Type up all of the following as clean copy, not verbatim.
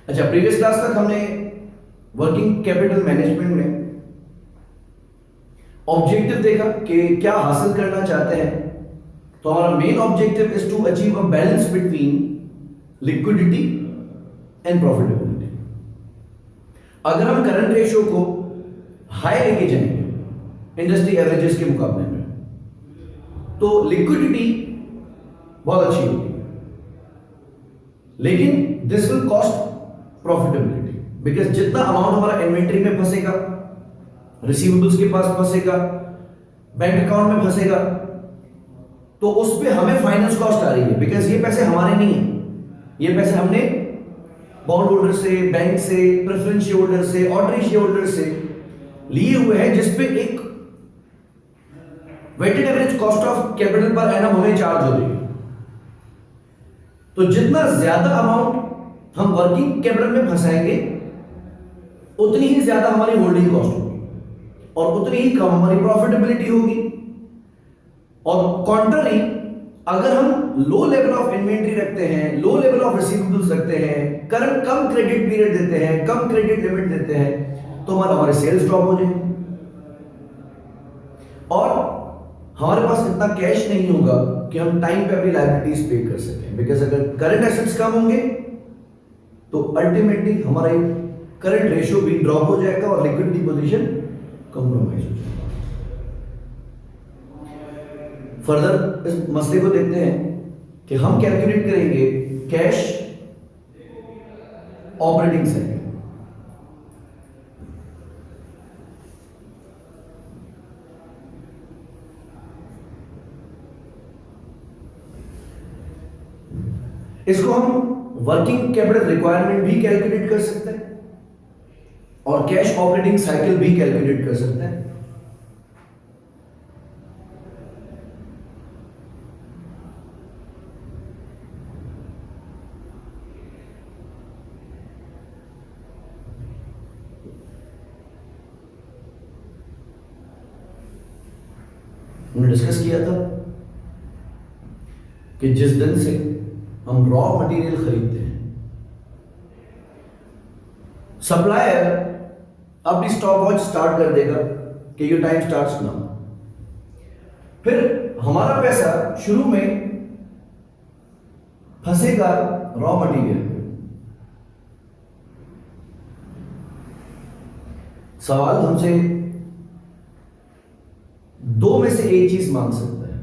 अच्छा, previous class तक हमने वर्किंग कैपिटल मैनेजमेंट में ऑब्जेक्टिव देखा कि क्या हासिल करना चाहते हैं। तो हमारा main objective is to achieve a balance between liquidity and profitability. अगर हम करंट रेशियो को हाई लेके जाएंगे इंडस्ट्री एवरेजेस के मुकाबले में, तो लिक्विडिटी बहुत अच्छी होगी, लेकिन this will cost profitability, because जितना अमाउंट हमारा इन्वेंट्री में फंसेगा, रिसीवेबल्स के पास फंसेगा, बैंक अकाउंट में फंसेगा, तो उस पर हमें फाइनेंस कॉस्ट आ रही है। बिकॉज ये पैसे हमारे नहीं है, ये पैसे हमने बॉन्ड होल्डर से, बैंक से, प्रेफरेंस शेयर होल्डर से, ऑर्डिनरी शेयर होल्डर से लिए हुए हैं, जिसपे एक weighted average cost of capital per annum हमें चार्ज हो रही है। तो जितना ज्यादा अमाउंट हम वर्किंग कैपिटल में फंसाएंगे, उतनी ही ज्यादा हमारी होल्डिंग कॉस्ट होगी और उतनी ही कम हमारी प्रॉफिटेबिलिटी होगी। और कॉन्ट्ररी, अगर हम लो लेवल ऑफ इन्वेंट्री रखते हैं, लो लेवल ऑफ रिसीवेबल्स रखते हैं, करंट कम क्रेडिट पीरियड देते हैं, कम क्रेडिट लिमिट देते हैं, तो हमारे सेल्स ड्रॉप हो जाएंगे और हमारे पास इतना कैश नहीं होगा कि हम टाइम पे अपनी लायबिलिटीज पे कर सकें। बिकॉज अगर करंट एसेट्स कम होंगे तो अल्टीमेटली हमारा करंट रेशियो भी ड्रॉप हो जाएगा और लिक्विडिटी पोजीशन कॉम्प्रोमाइज हो जाएगा। फर्दर इस मसले को देखते हैं कि हम कैलकुलेट करेंगे कैश ऑपरेटिंग साइकिल। इसको हम वर्किंग कैपिटल रिक्वायरमेंट भी कैलकुलेट कर सकते हैं और कैश ऑपरेटिंग साइकिल भी कैलकुलेट कर सकते हैं। हमने डिस्कस किया था कि जिस दिन से हम रॉ मटेरियल खरीदते हैं, सप्लायर अपनी स्टॉप वॉच स्टार्ट कर देगा कि योर टाइम स्टार्ट्स नाउ। फिर हमारा पैसा शुरू में फंसेगा रॉ मटेरियल में। सवाल हमसे दो में से एक चीज मांग सकता है।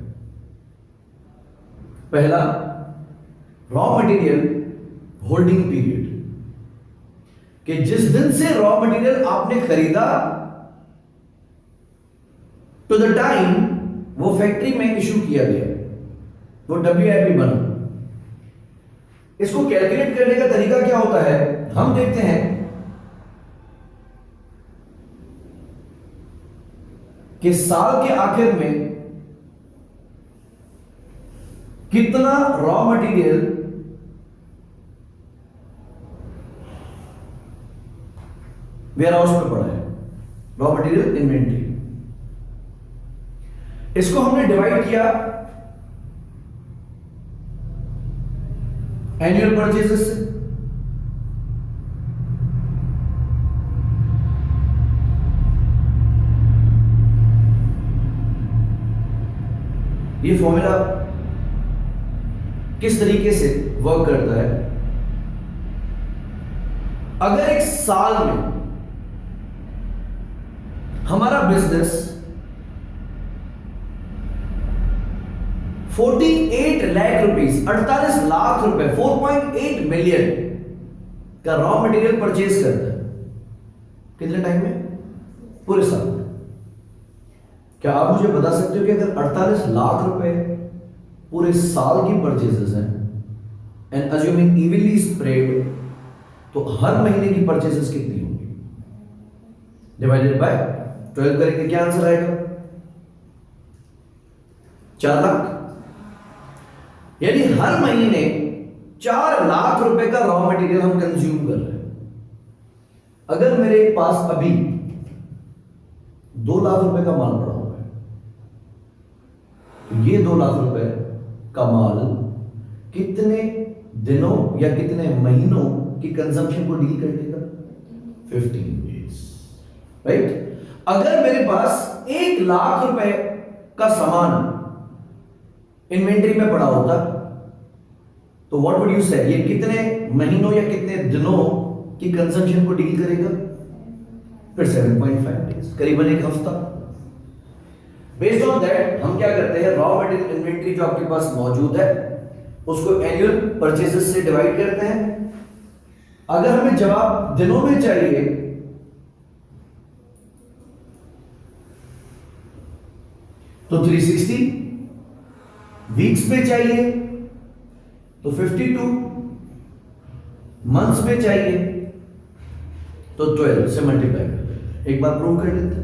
पहला, रॉ मटेरियल होल्डिंग पीरियड, कि जिस दिन से रॉ मटेरियल आपने खरीदा टू द टाइम वो फैक्ट्री में इशू किया गया, वो WIP बना। इसको कैलकुलेट करने का तरीका क्या होता है, हम देखते हैं कि साल के आखिर में कितना रॉ मटेरियल वेयरहाउस में पड़ा है, रॉ मटेरियल इन्वेंट्री। इसको हमने डिवाइड किया एनुअल परचेजेस से। ये फॉर्मूला किस तरीके से वर्क करता है, अगर एक साल में हमारा बिजनेस 48 लाख रुपीस, 48 लाख रुपए, 4.8 मिलियन का रॉ मटेरियल परचेज करता है, कितने टाइम में? पूरे साल में। क्या आप मुझे बता सकते हो कि अगर 48 लाख रुपए पूरे साल की परचेजेस हैं एंड अज्यूमिंग इवनली स्प्रेड, तो हर महीने की परचेजेस कितनी होंगी? डिवाइडेड बाय 12 करेंगे, क्या आंसर आएगा? 4 लाख। यानी हर महीने 4 लाख रुपए का रॉ मटेरियल हम कंज्यूम कर रहे हैं। अगर मेरे पास अभी 2 लाख रुपए का माल पड़ा हुआ है, तो ये 2 लाख रुपए का माल कितने दिनों या कितने महीनों कि कंजम्पशन को डील कर लेगा? 15 डेज, राइट? अगर मेरे पास 1,00,000 रुपए का सामान इन्वेंट्री में पड़ा होता तो व्हाट वुड यू से, ये कितने महीनों या कितने दिनों की कंजम्पशन को डील करेगा? फिर 7.5 डेज, करीबन एक हफ्ता। बेस्ड ऑन दैट हम क्या करते हैं, रॉ मटेरियल इन्वेंट्री जो आपके पास मौजूद है उसको एनुअल परचेजेस से डिवाइड करते हैं। अगर हमें जवाब दिनों में चाहिए तो 360, वीक्स में चाहिए तो 52, मंथ्स में चाहिए तो 12 से मल्टीप्लाई कर देते हैं। एक बार प्रूव कर लेते हैं।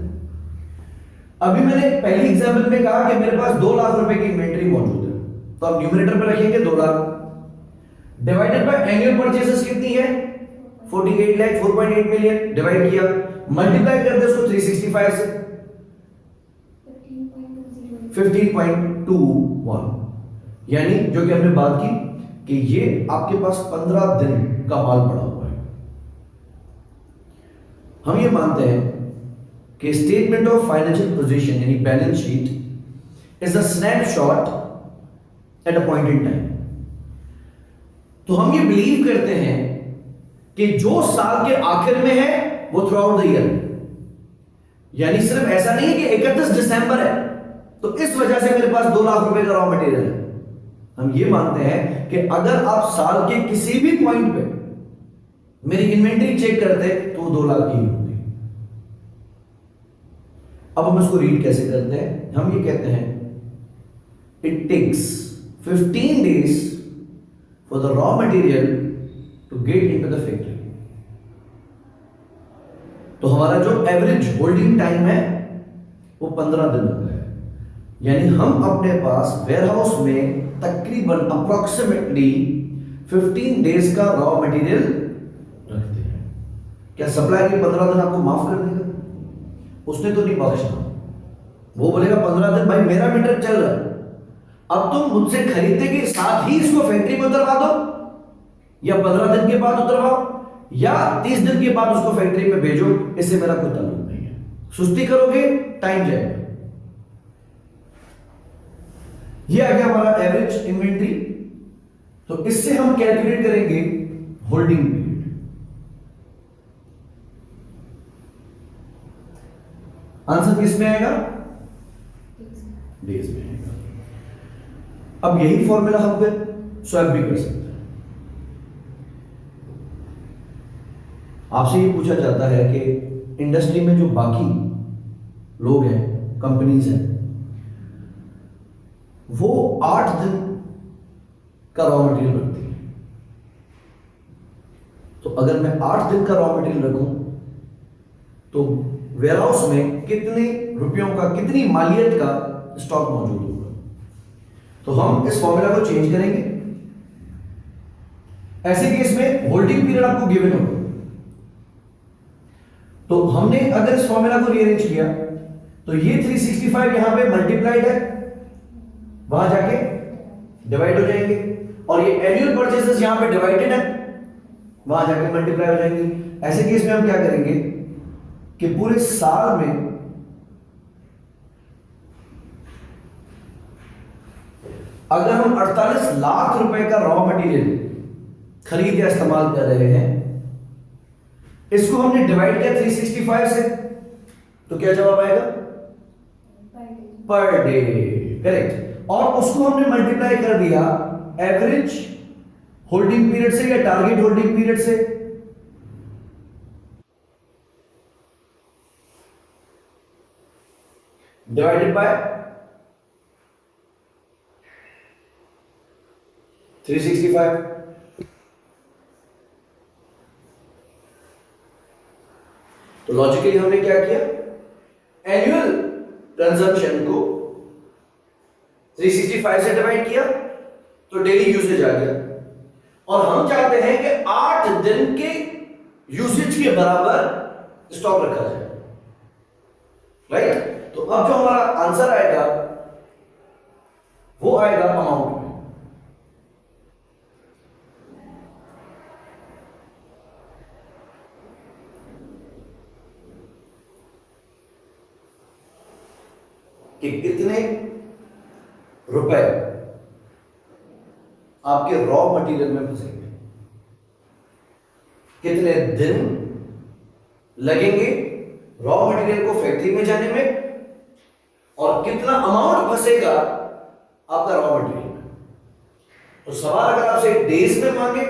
अभी मैंने पहली एग्जांपल में कहा कि मेरे पास 2,00,000 रुपए की इन्वेंट्री मौजूद है, तो अब न्यूमरेटर पे रखेंगे 2,00,000 डिवाइडेड बाय एनुअल परचेसेस कितनी है? 48 लाख, 4.8 मिलियन, डिवाइड किया, मल्टीप्लाई कर दे उसको 365 से, 15.21, यानी जो कि हमने बात की कि ये आपके पास 15 दिन का माल पड़ा हुआ है। हम ये मानते हैं कि स्टेटमेंट ऑफ फाइनेंशियल पोजीशन यानी balance sheet is a snapshot at a point in time. तो हम ये बिलीव करते हैं कि जो साल के आखिर में है वो थ्रू आउट द ईयर, यानी सिर्फ ऐसा नहीं है कि 31 दिसंबर है तो इस वजह से मेरे पास 2,00,000 रुपए का रॉ मटेरियल है। हम ये मानते हैं कि अगर आप साल के किसी भी पॉइंट पे मेरी इन्वेंटरी चेक करते तो 2,00,000 की होती। अब हम इसको रीड कैसे करते हैं? हम ये कहते हैं it takes 15 days for the raw material to get into the factory. तो हमारा जो एवरेज होल्डिंग टाइम है वो 15 दिन हो गया है, यानी हम अपने पास वेयरहाउस में तकरीबन अप्रोक्सीमेटली 15 डेज का रॉ मटेरियल रखते हैं। क्या सप्लायर के 15 दिन आपको माफ कर देगा? उसने तो नहीं बख्शना, वो बोलेगा 15 दिन भाई मेरा मीटर चल रहा है, अब तुम मुझसे खरीदते के साथ ही इसको फैक्ट्री में उतरवा दो, या 15 दिन के बाद उतरवाओ, या 30 दिन के बाद उसको फैक्ट्री में भेजो, इससे मेरा कोई ताल्लुक नहीं है। सुस्ती करोगे टाइम जाएगा। ये आ गया हमारा एवरेज इन्वेंट्री। तो इससे हम कैलकुलेट करेंगे होल्डिंग पीरियड। आंसर किस में आएगा? डेज में आएगा। अब यही फॉर्मूला हम फिर स्वैप भी कर सकते हैं। आपसे ये पूछा जाता है कि इंडस्ट्री में जो बाकी लोग हैं, कंपनीज हैं, वो 8 दिन का रॉ मटेरियल रखती है। तो अगर मैं 8 दिन का रॉ मटेरियल रखूं तो वेयरहाउस में कितने रुपयों का, कितनी मालियत का स्टॉक मौजूद होगा? तो हम इस फॉर्मूला को चेंज करेंगे। ऐसे केस में होल्डिंग पीरियड आपको गिवन होगा, तो हमने अगर इस फॉर्मूला को रीअरेंज किया तो ये 365 यहां पे मल्टीप्लाइड है, वहां जाके डिवाइड हो जाएंगे, और ये एनुअल परचेसेस यहां पे डिवाइडेड है, वहां जाके मल्टीप्लाई हो जाएंगे। ऐसे केस में हम क्या करेंगे कि पूरे साल में अगर हम 48 लाख रुपए का रॉ मटेरियल खरीद या इस्तेमाल कर रहे हैं, इसको हमने डिवाइड किया 365 से, तो क्या जवाब आएगा? Per day, correct. और उसको हमने मल्टीप्लाई कर दिया एवरेज होल्डिंग पीरियड से या टारगेट होल्डिंग पीरियड से, डिवाइडेड बाय 365। तो लॉजिकली हमने क्या किया, एनुअल कंजम्पशन को 365 से डिवाइड किया तो डेली यूसेज आ गया, और हम चाहते हैं कि 8 दिन के यूसेज के बराबर स्टॉक रखा जाए, राइट? तो अब जो हमारा आंसर आएगा वो आएगा अमाउंट में। कि कितने रुपए आपके रॉ मटेरियल में फंसेंगे, कितने दिन लगेंगे रॉ मटेरियल को फैक्ट्री में जाने में, और कितना अमाउंट फंसेगा आपका रॉ मटेरियल में। तो सवाल अगर आपसे डेज में मांगे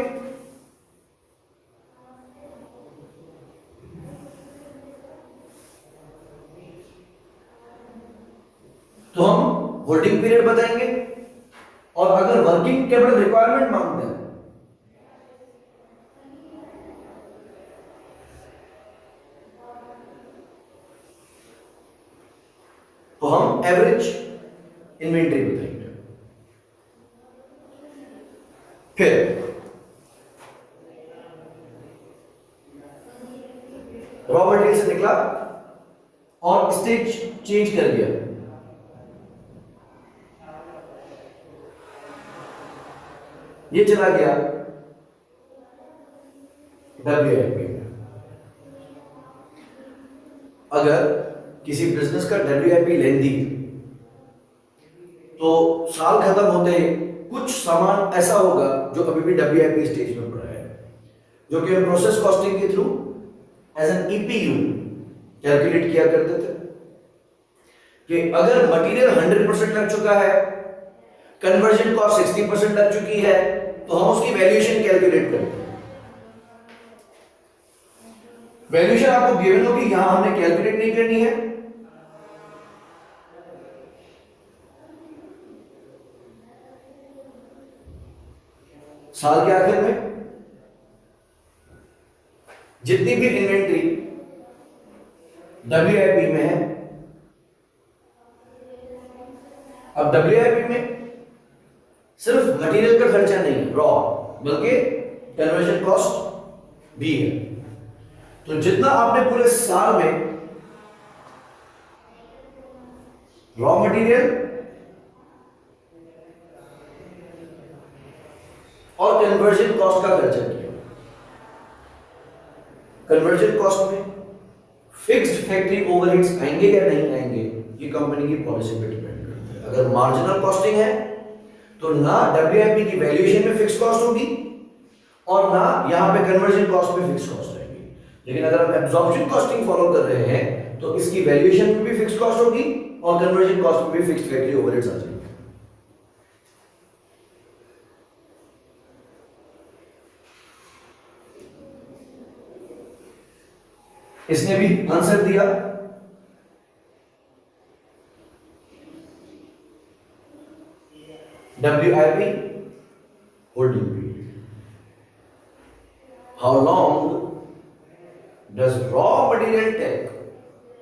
तो हम होल्डिंग पीरियड बताएंगे, और अगर वर्किंग कैपिटल रिक्वायरमेंट मांगते हैं तो हम एवरेज इन्वेंट्री बताएंगे। फिर रॉ मटेरियल से निकला और स्टेज चेंज कर दिया, ये चला गया WIP में। अगर किसी बिजनेस का WIP लेंदी तो साल खत्म होते ही कुछ सामान ऐसा होगा जो अभी भी WIP स्टेज में पड़ा है, जो कि हम प्रोसेस कॉस्टिंग के through as an EPU calculate किया करते थे कि अगर मटेरियल 100% लग चुका है, कन्वर्जन कॉस्ट 60% लग चुकी है, तो हम उसकी वैल्यूएशन कैलकुलेट करते हैं। वैल्यूएशन आपको गिवन होगी, यहां हमने कैलकुलेट नहीं करनी है। साल के आखिर में जितनी भी इन्वेंट्री WIP में है, अब WIP में सिर्फ मटेरियल का खर्चा नहीं है रॉ, बल्कि कन्वर्जन कॉस्ट भी है। तो जितना आपने पूरे साल में रॉ मटेरियल और कन्वर्जन कॉस्ट का खर्चा किया, कन्वर्जन कॉस्ट में फिक्स्ड फैक्ट्री ओवरहेड्स आएंगे या नहीं आएंगे, ये कंपनी की पॉलिसी पे डिपेंड करता है। अगर मार्जिनल कॉस्टिंग है तो ना WIP की वैल्यूएशन में फिक्स कॉस्ट होगी और ना यहां पे कन्वर्जन कॉस्ट में फिक्स कॉस्ट रहेगी। लेकिन अगर हम एब्जॉर्प्शन कॉस्टिंग फॉलो कर रहे हैं तो इसकी वैल्यूएशन में भी फिक्स कॉस्ट होगी और कन्वर्जन कॉस्ट में भी फिक्स्ड फैक्ट्री ओवरहेड्स आ जाएंगे। इसने भी आंसर दिया। WIP holding period. How long does raw material take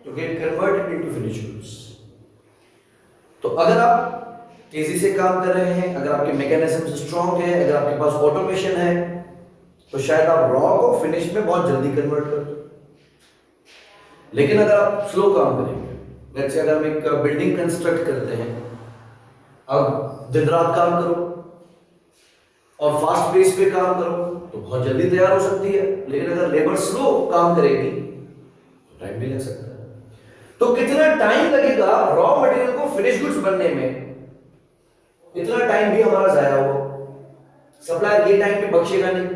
to get converted into finished goods? तो अगर आप तेजी से काम कर रहे हैं, अगर आपके मैकेनिज्म स्ट्रॉन्ग है, अगर आपके पास ऑटोमेशन है, तो शायद आप रॉ को फिनिश में बहुत जल्दी कन्वर्ट कर दो। लेकिन अगर आप स्लो काम करेंगे, जैसे अगर हम एक बिल्डिंग कंस्ट्रक्ट करते हैं, अब दिन रात काम करो और फास्ट पेस पे काम करो तो बहुत जल्दी तैयार हो सकती है। लेकिन अगर लेबर स्लो काम करेगी तो टाइम भी लग सकता है। तो कितना टाइम लगेगा रॉ मटेरियल को फिनिश गुड्स बनने में, इतना टाइम भी हमारा जाया हुआ। सप्लायर ये टाइम पे बख्शेगा नहीं।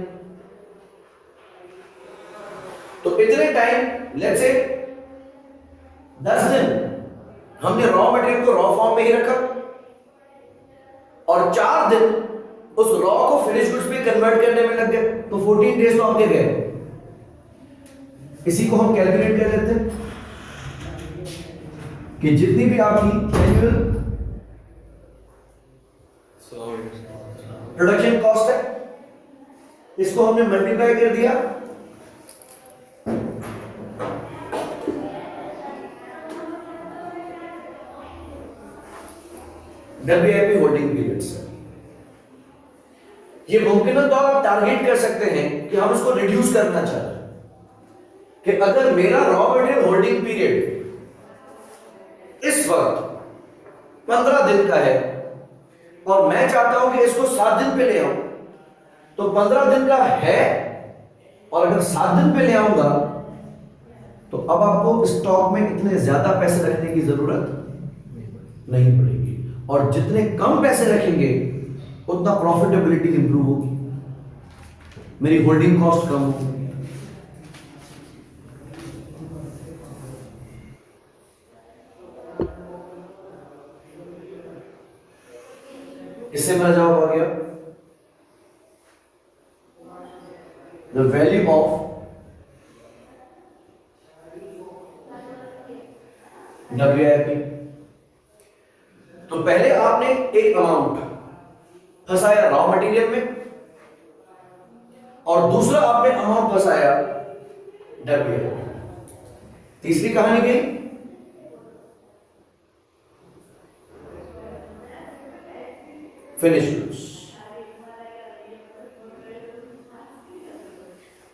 तो इतने टाइम लेट्स से 10 दिन हमने रॉ मटेरियल को रॉ फॉर्म में ही रखा और 4 दिन उस रॉ को फिनिश गुड्स में कन्वर्ट करने में लग गए, तो 14 डेज तो आपके गए। इसी को हम कैलकुलेट कर लेते हैं कि जितनी भी आपकी एनुअल प्रोडक्शन कॉस्ट है, इसको हमने मल्टीप्लाई कर दिया WIP होल्डिंग पीरियड से। ये मुमकिन है तो आप टारगेट कर सकते हैं कि हम इसको रिड्यूस करना चाहते हैं कि अगर मेरा रॉ मटेरियल होल्डिंग पीरियड इस वक्त 15 दिन का है और मैं चाहता हूं कि इसको 7 दिन पे ले आऊं, तो 15 दिन का है और अगर 7 दिन पे ले आऊंगा तो अब आपको स्टॉक में इतने ज्यादा पैसे रखने की जरूरत नहीं पड़ती। नहीं बढ़ेगी। और जितने कम पैसे रखेंगे उतना प्रॉफिटेबिलिटी इंप्रूव होगी, मेरी होल्डिंग कॉस्ट कम होगी। इससे मेरा जवाब आ गया, द वैल्यू ऑफ WIP। तो पहले आपने एक अमाउंट फंसाया रॉ मटेरियल में, और दूसरा आपने अमाउंट फंसाया WIP। तीसरी कहानी गई फिनिश गुड्स।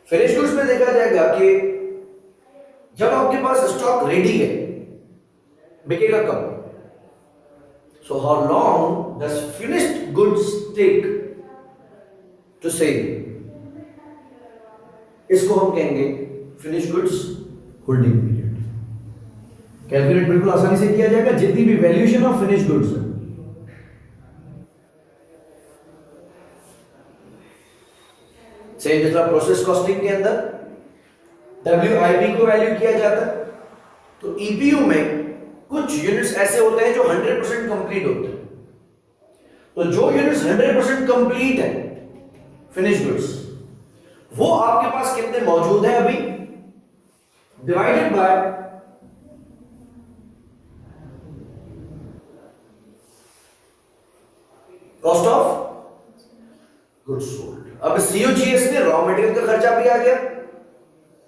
फिनिश गुड्स में देखा जाएगा कि जब आपके पास स्टॉक रेडी है, बिकेगा कब? So how long does finished goods take to sell? इसको हम कहेंगे finish goods holding period. Calculate बिल्कुल आसानी से किया जाएगा, जितनी भी वैल्यूएशन ऑफ फिनिश गुड्स है। सेम जितना प्रोसेस कॉस्टिंग के अंदर WIP को वैल्यू किया जाता है, तो EPU में कुछ यूनिट्स ऐसे होते हैं जो 100% कंप्लीट होते हैं। तो जो यूनिट्स 100% कंप्लीट है फिनिश गुड्स, वो आपके पास कितने मौजूद है अभी, divided by cost of goods sold. अब COGS में रॉ मटेरियल का खर्चा भी आ गया,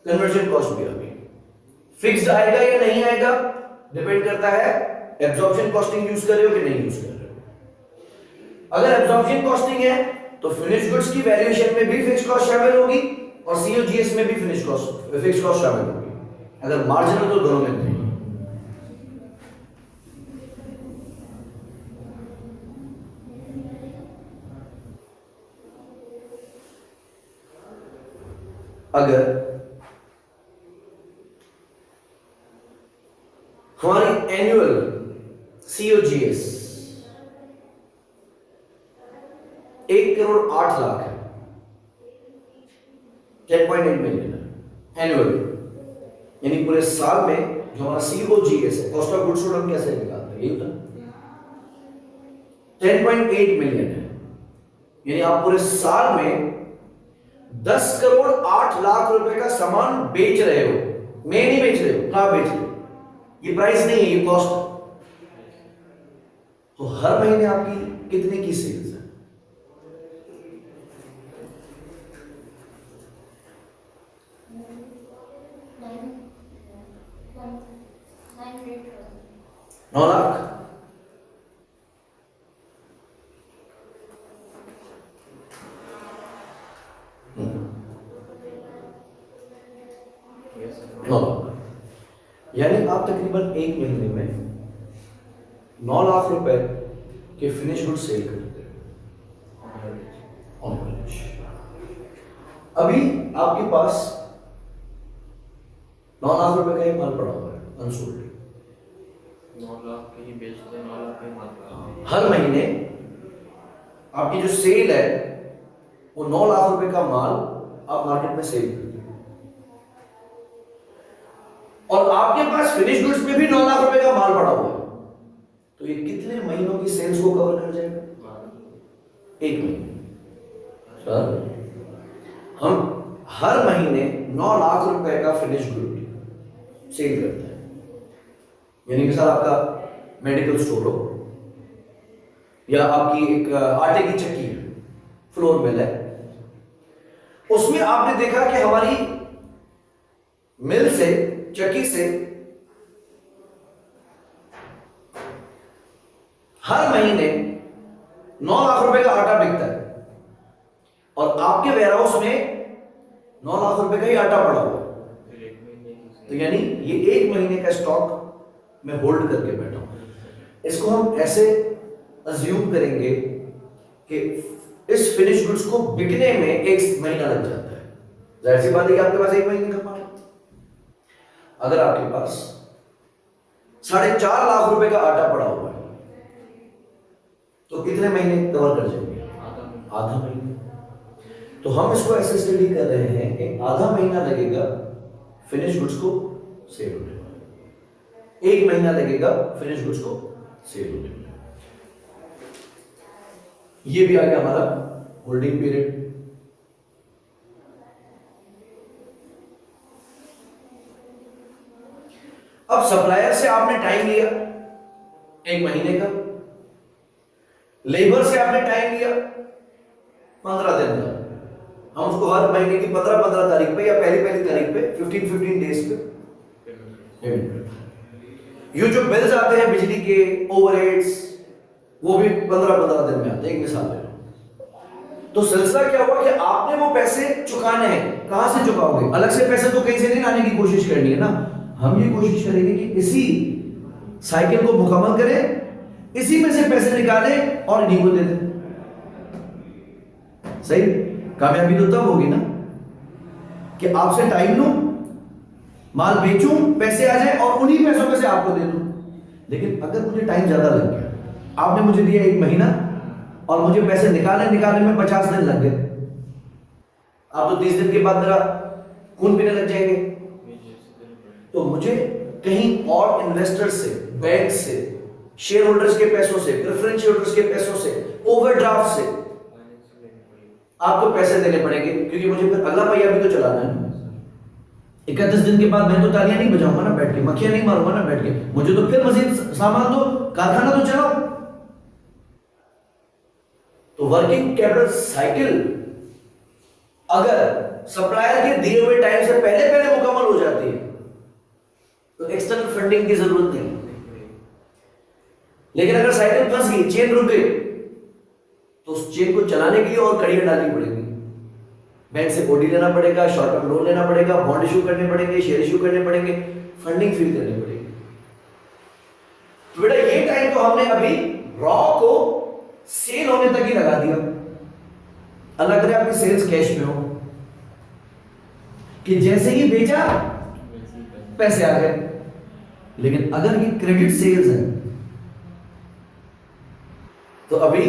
कन्वर्जन कॉस्ट भी आ गई। फिक्स्ड आएगा या नहीं आएगा डिपेंड करता है एब्जॉर्प्शन कॉस्टिंग यूज कर रहे हो कि नहीं यूज कर रहे हो। अगर एब्जॉर्प्शन कॉस्टिंग है तो फिनिश गुड्स की वैल्यूएशन में भी फिक्स्ड कॉस्ट शामिल होगी और COGS में भी फिक्स्ड कॉस्ट शामिल होगी। अगर मार्जिनल तो दोनों में नहीं। अगर हमारी एनुअल COGS 1,08,00,000 है, 10.8 मिलियन है एनुअल, यानी पूरे साल में जो हमारा COGS है, कॉस्ट ऑफ गुड्स सोल्ड, हम कैसे निकालते हैं, यही होता है 10.8 मिलियन है। यानी आप पूरे साल में 10,08,00,000 रुपए का सामान बेच रहे हो। मैं नहीं बेच रहे हो, कहां बेच रहे हो, ये प्राइस नहीं है, ये कॉस्ट। तो हर महीने आपकी कितने की सेल्स है? नौ लाख। यानी आप तकरीबन एक महीने में 9 लाख रुपए के फिनिश गुड सेल करते हैं ऑन एवरेज। अभी आपके पास 9 लाख रुपए का एक माल पड़ा हुआ है अनसोल्ड, 9 लाख के ही बेचते हैं, 9 लाख का ही माल पड़ा है। हर महीने आपकी जो सेल है वो 9 लाख रुपए का माल आप मार्केट में सेल करते हैं, और आपके पास फिनिश गुड्स में भी 9 लाख रुपए का माल पड़ा हुआ है। तो ये कितने महीनों की सेल्स को कवर कर जाएगा? एक महीने। सर हम हर महीने 9 लाख रुपए का फिनिश गुड सेल करते हैं। यानी कि सर आपका मेडिकल स्टोर हो या आपकी एक आटे की चक्की है, फ्लोर मिल है, उसमें आपने देखा कि हमारी मिल से, चक्की से हर महीने 9 लाख रुपए का आटा बिकता है और आपके वेयरहाउस में 9 लाख रुपए का ही आटा पड़ा हुआ है। तो यानी ये एक महीने का स्टॉक मैं होल्ड करके बैठा हूं। इसको हम ऐसे अज्यूम करेंगे कि इस फिनिश गुड्स को बिकने में एक महीना लग जाता है। जाहिर सी बात है कि आपके पास एक महीने का माल। अगर आपके पास 4.5 लाख रुपए का आटा पड़ा हुआ है तो कितने महीने कवर कर जाएंगे? आधा महीने। तो हम इसको ऐसे स्टडी कर रहे हैं कि आधा महीना लगेगा फिनिश गुड्स को सेल होने में, 1 महीना लगेगा फिनिश गुड्स को सेल होने में। ये भी आ गया हमारा होल्डिंग पीरियड। अब सप्लायर से आपने टाइम लिया 1 महीने का, लेबर से आपने टाइम लिया 15 दिन का। हम उसको हर महीने की 15 तारीख पे या पहली तारीख पे 15 डेज पे पेमेंट। ये जो बिल्स आते हैं बिजली के, ओवरहेड्स, वो भी 15 दिन में आते हैं। एक मिसाल ले लो। तो सिलसिला क्या हुआ कि आपने वो पैसे चुकाने हैं। कहां से चुकाओगे? अलग से पैसे तो कहीं से नहीं लाने की कोशिश करनी है ना। हम ये कोशिश करेंगे कि इसी साइकिल को मुकम्मल करें, इसी में से पैसे निकालें और इन्हीं को दे दें। सही कामयाबी तो तब होगी ना कि आपसे टाइम लूं, माल बेचूं, पैसे आ जाए और उन्हीं पैसों में से आपको दे दूं। लेकिन अगर मुझे टाइम ज्यादा लग गया, आपने मुझे दिया 1 महीना और मुझे पैसे निकालने में 50 दिन लग गए, आप तो 30 दिन के बाद मेरा खून पीने लग जाएंगे। तो मुझे कहीं और इन्वेस्टर से, बैंक से, शेयर होल्डर्स के पैसों से, प्रेफरेंस होल्डर्स के पैसों से, ओवरड्राफ्ट से आपको पैसे देने पड़ेंगे, क्योंकि मुझे फिर अगला पहिया भी तो चलाना है। 31 दिन के बाद मैं तो तालियां नहीं बजाऊंगा ना बैठ के, मक्खियां नहीं मारूंगा ना बैठ के। मुझे तो फिर मजीद सामान दो, कारखाना तो चलाओ। तो वर्किंग कैपिटल साइकिल अगर सप्लायर के दिए हुए टाइम से पहले मुकम्मल हो जाती है तो एक्सटर्नल फंडिंग की जरूरत नहीं। लेकिन अगर साइकिल फंस गई, चेन रुक गई, तो उस चेन को चलाने के लिए और कड़ियां डालनी पड़ेगी। बैंक से ओडी लेना पड़ेगा, शॉर्ट टर्म लोन लेना पड़ेगा, बॉन्ड इशू करने पड़ेंगे, शेयर इशू करने पड़ेंगे, फंडिंग फिल करनी पड़ेगी। तो बेटा ये टाइम तो हमने अभी रॉ को सेल होने तक ही लगा दिया। अल्लाह करे आपकी सेल्स कैश में हो कि जैसे ही बेचा पैसे आ गए। लेकिन अगर ये क्रेडिट सेल्स है तो अभी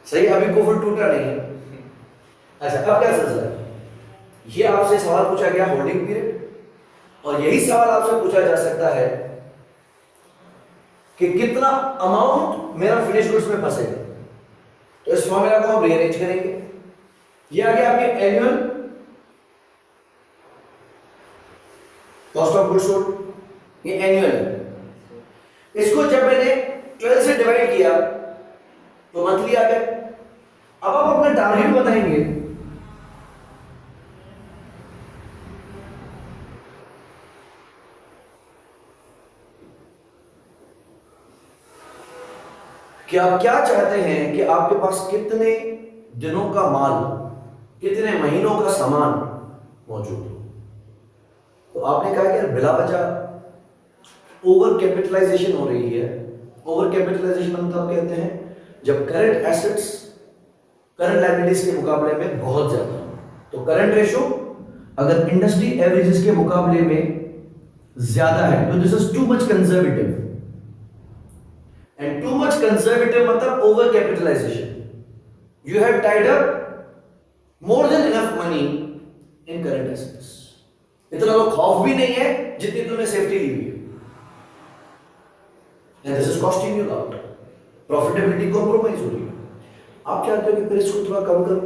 सही, अभी कोफर टूटा नहीं है। अच्छा, अब क्या सिलसिला है? ये आपसे सवाल पूछा गया होल्डिंग पीरियड, और यही सवाल आपसे पूछा जा सकता है कि कितना अमाउंट मेरा फिनिश गुड्स में फंसेगा। तो इस फॉर्मूला को हम रीअरेंज करेंगे। ये आ गया आपके annual cost of goods sold, ये एनुअल है। इसको जब मैंने 12 से डिवाइड किया तो मंथली आ गया। अब आप अपना टारगेट बताएंगे। कि आप क्या चाहते हैं कि आपके पास कितने दिनों का माल, कितने महीनों का सामान मौजूद हो। तो आपने कहा कि बिला वजह ओवर कैपिटलाइजेशन हो रही है। ओवर कैपिटलाइजेशन मतलब कहते हैं जब करंट एसेट्स करंट लायबिलिटीज के मुकाबले में बहुत ज्यादा। तो करंट रेशो अगर इंडस्ट्री एवरेजेस के मुकाबले में ज्यादा है तो this is too much conservative. And too much conservative मतलब over capitalization. You have tied up more than enough money in current assets. इतना तो खौफ भी नहीं है जितनी तुमने सेफ्टी ली हुई है। And this is costing you lot. Profitability compromise हो रही है। आप चाहते हो कि फिर इसको थोड़ा कम करो।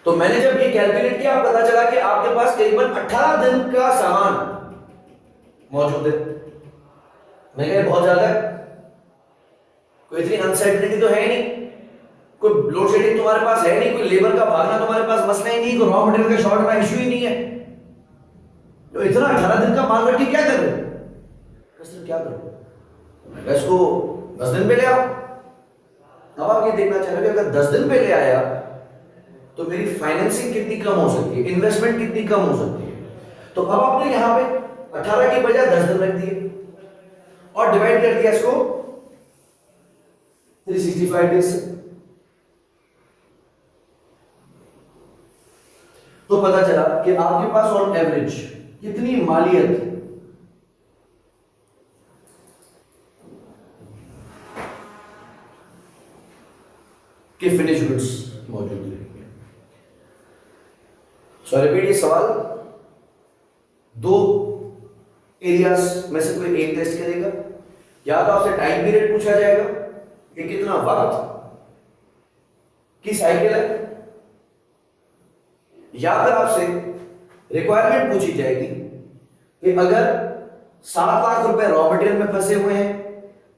तो मैंने जब ये कैलकुलेट किया, पता चला कि आपके पास करीबन 18 दिन का सामान मौजूद है। मैं कह बहुत ज्यादा है, कोई इतनी अनसर्टेनिटी तो है नहीं, कोई लोड शेडिंग तुम्हारे पास है नहीं, कोई लेबर का भागना तुम्हारे पास मसला ही नहीं, कोई रॉ मटेरियल का शॉर्ट का इशू ही नहीं है। तो इतना 18 दिन का माल रख के क्या कर रहे हो? क्या करो? मैं इसको 10 दिन पे ले आओ। अब आप ये देखना चाह रहे हो कि अगर 10 दिन पे ले आया तो मेरी फाइनेंसिंग कितनी कम हो सकती है, इन्वेस्टमेंट कितनी कम हो सकती है। तो अब आपने यहां पे 18 की बजाय 10 दिन रख दिए और डिवाइड कर दिया इसको 365 डेज से। तो पता चला कि आपके पास ऑन एवरेज कितनी मालियत कि फिनिश गुड्स मौजूद रहेंगे। सो रिपीट ये सवाल, दो एरियाज में से कोई एक टेस्ट करेगा, या तो आपसे टाइम पीरियड पूछा जाएगा कि कितना वक्त की साइकिल है, या फिर आपसे रिक्वायरमेंट पूछी जाएगी कि अगर 7 लाख रुपए रॉ मटेरियल में फंसे हुए हैं,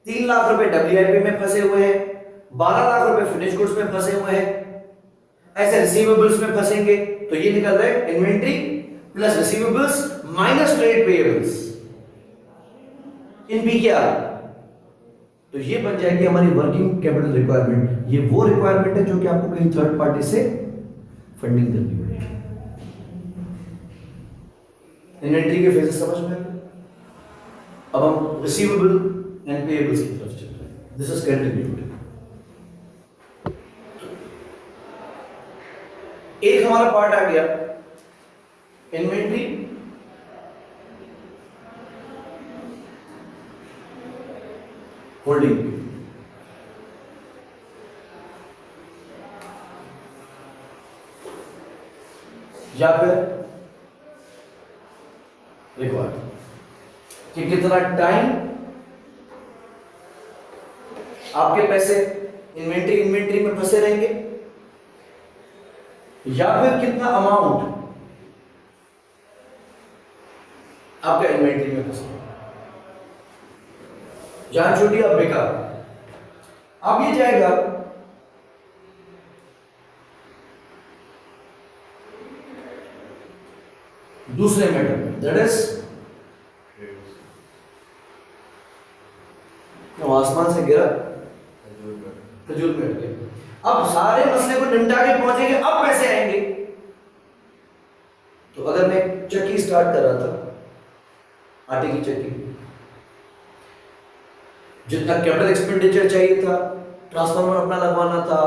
3 लाख रुपए WIP में फंसे हुए हैं, 12 लाख रुपए फिनिश गुड्स में फंसे हुए हैं, ऐसे रिसीवेबल्स में फंसेंगे तो ये निकल रहा है inventory plus receivables minus trade payables in PKR। तो ये बन जाएगी हमारी वर्किंग कैपिटल रिक्वायरमेंट। ये वो रिक्वायरमेंट है जो कि आपको कहीं थर्ड पार्टी से फंडिंग करनी पड़ेगी। इन्वेंट्री के फेजेस समझ में आ गए? अब हम रिसीवेबल एंड पेएबल्स की तरफ चल रहे हैं। This is continued. एक हमारा पार्ट आ गया इन्वेंट्री होल्डिंग, या फिर रिक्वायर्ड कि कितना टाइम आपके पैसे इन्वेंट्री में फंसे रहेंगे, या फिर कितना अमाउंट आपका इन्वेंट्री में फंसे। जान छूटी अब बेकार। अब ये जाएगा दूसरे मैटर में, दैट इज आसमान से गिरा खजूर में अटके। अब सारे मसले को निपटा के पहुंचेंगे, अब पैसे आएंगे। तो अगर मैं चक्की स्टार्ट कर रहा था, आटे की चक्की, जितना कैपिटल एक्सपेंडिचर चाहिए था, ट्रांसफार्मर अपना लगवाना था,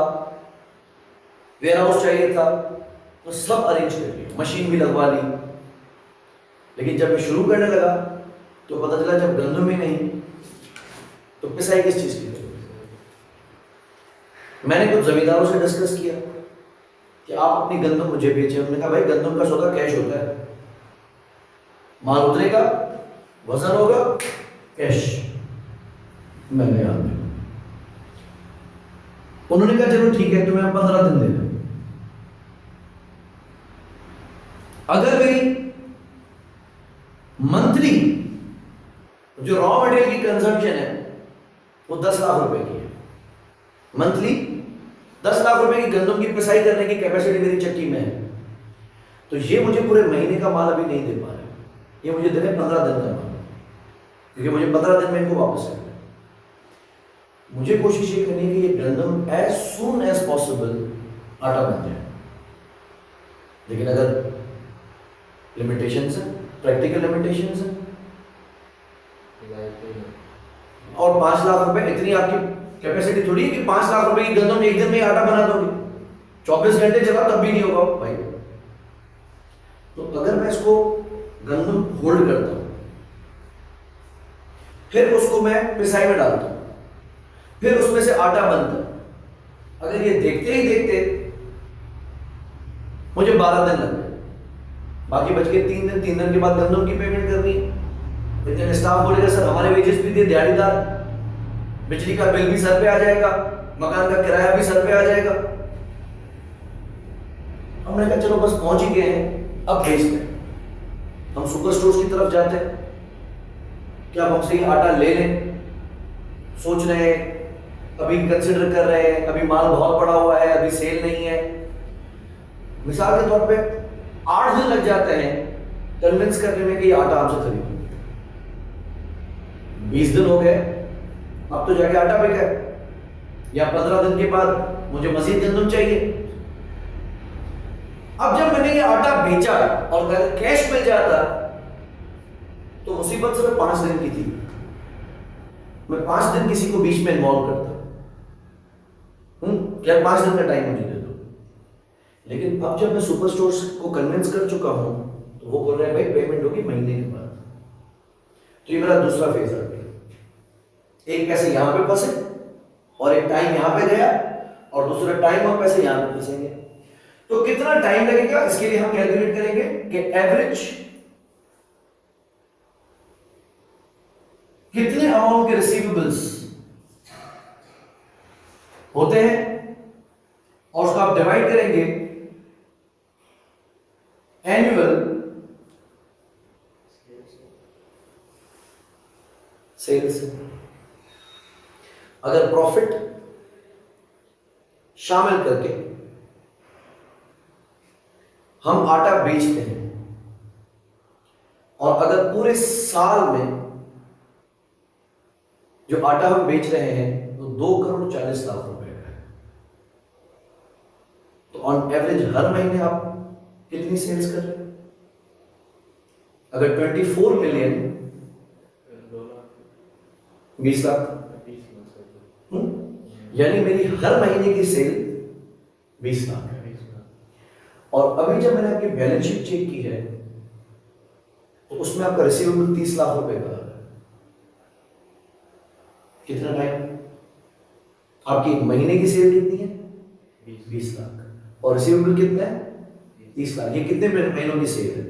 वेयर हाउस चाहिए था, तो सब अरेंज कर लिया, मशीन भी लगवा ली। लेकिन जब मैं शुरू करने लगा तो पता चला जब गंदम ही नहीं तो पिसाई किस चीज की थी। मैंने कुछ जमींदारों से डिस्कस किया कि आप अपनी गंदम मुझे बेचें। उन्होंने कहा भाई गंदम का सौदा कैश होता है, माल उतरेगा, वजन होगा, कैश। मैंने याद नहीं। उन्होंने कहा चलो ठीक है, तुम्हें 15 दिन दे दो। अगर मेरी मंथली जो रॉ मटेरियल की कंजम्पशन है वो 10 लाख रुपए की है, मंथली 10 लाख रुपए की गंदम की पिसाई करने की कैपेसिटी मेरी चक्की में है, तो ये मुझे पूरे महीने का माल अभी नहीं दे पा रहे, ये मुझे दे रहे 15 दिन का माल, क्योंकि मुझे 15 दिन में इनको वापस करना है। मुझे कोशिश ये करनी है कि ये गंदम एज सून एज पॉसिबल आटा बन जाए। लेकिन अगर लिमिटेशंस है, प्रैक्टिकल लिमिटेशंस है, और 5 लाख रुपए इतनी आपकी कैपेसिटी थोड़ी है कि 5 लाख रुपए की गंदम एक दिन में आटा बना दोगे। 24 घंटे चला तब भी नहीं होगा भाई। तो अगर मैं इसको गंदम होल्ड करता हूं, फिर उसको मैं पिसाई में डालता हूं, फिर उसमें से आटा बनता है, अगर ये देखते ही देखते मुझे 12 दिन लग गए, बाकी बच के 3 दिन, 3 दिन के बाद गंदम की पेमेंट करनी है। लेकिन स्टाफ बोलेगा सर हमारे वेजेस भी दे, दिहाड़ीदार, बिजली का बिल भी सर पे आ जाएगा, मकान का किराया भी सर पे आ जाएगा। हमने कहा चलो बस पहुंच ही गए हैं, अब भेजते हैं। हम सुपर स्टोर्स की तरफ जाते हैं, क्या हम हमसे ये आटा ले लें, सोच रहे हैं, अभी कंसिडर कर रहे हैं, अभी माल बहुत पड़ा हुआ है, अभी सेल नहीं है। मिसाल के तौर पे 8 दिन लग जाते हैं कन्विंस करने में कि ये आटा आपसे खरीदो। 20 दिन हो गए, अब तो जाके आटा बिका है, या 15 दिन के बाद मुझे मजीद गंदम चाहिए। अब जब मैंने ये आटा बेचा और अगर कैश मिल जाता तो मुसीबत सिर्फ 5 दिन की थी, मैं 5 दिन किसी को बीच में इन्वॉल्व करता, क्या 5 दिन का टाइम मुझे दे दो। लेकिन अब जब मैं सुपर स्टोर्स को कन्विंस कर चुका हूं तो वो बोल रहे हैं भाई पेमेंट होगी महीने के बाद। तो ये मेरा दूसरा फेज आ गया। एक पैसे यहां पे फंसे और एक टाइम यहां पे गया, और दूसरा टाइम और पैसे यहां पे फंसेंगे। तो कितना टाइम लगेगा इसके लिए हम कैलकुलेट करेंगे कि एवरेज कितने अमाउंट के रिसीवेबल्स होते हैं और उसको आप डिवाइड करेंगे एनुअल सेल्स। अगर प्रॉफिट शामिल करके हम आटा बेचते हैं और अगर पूरे साल में जो आटा हम बेच रहे हैं तो 2,40,00,000 रुपए का है, तो ऑन एवरेज हर महीने आप कितनी सेल्स कर रहे हैं? अगर 24 मिलियन 2 लाख 20 लाख 20 लाख यानी मेरी हर महीने की सेल 20 लाख है। 20 लाख। और अभी जब मैंने आपकी बैलेंस शीट चेक की है तो उसमें आपका रिसीवेबल 30 लाख रुपए का है। कितना टाइम? आपकी महीने की सेल कितनी है? 20 लाख और रिसीवेबल कितना है? 30 लाख। ये कितने महीनों की सेल है?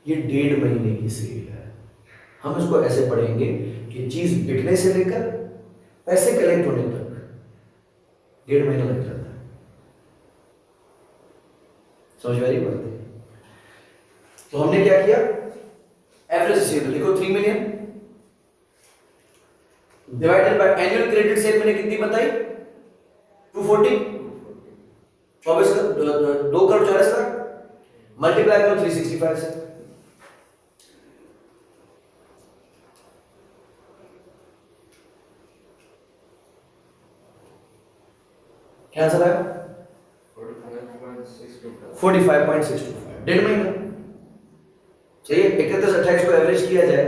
ये 1.5 महीने की सेल है। हम इसको ऐसे पढ़ेंगे कि चीज बिकने से लेकर पैसे कलेक्ट होने तक 1.5 महीना लग जाता है। समझ में आ रही बात है? तो हमने क्या किया? एवरेज रिसीवेबल लिखो 3 million divided by annual credit sale मैंने कितनी बताई? 240 24 2,40,00,000 मल्टीप्लाई करो 365 से। क्या आंसर आया? 45.625। 45.625 1.5 महीना। चाहिए 31-28 को एवरेज किया जाए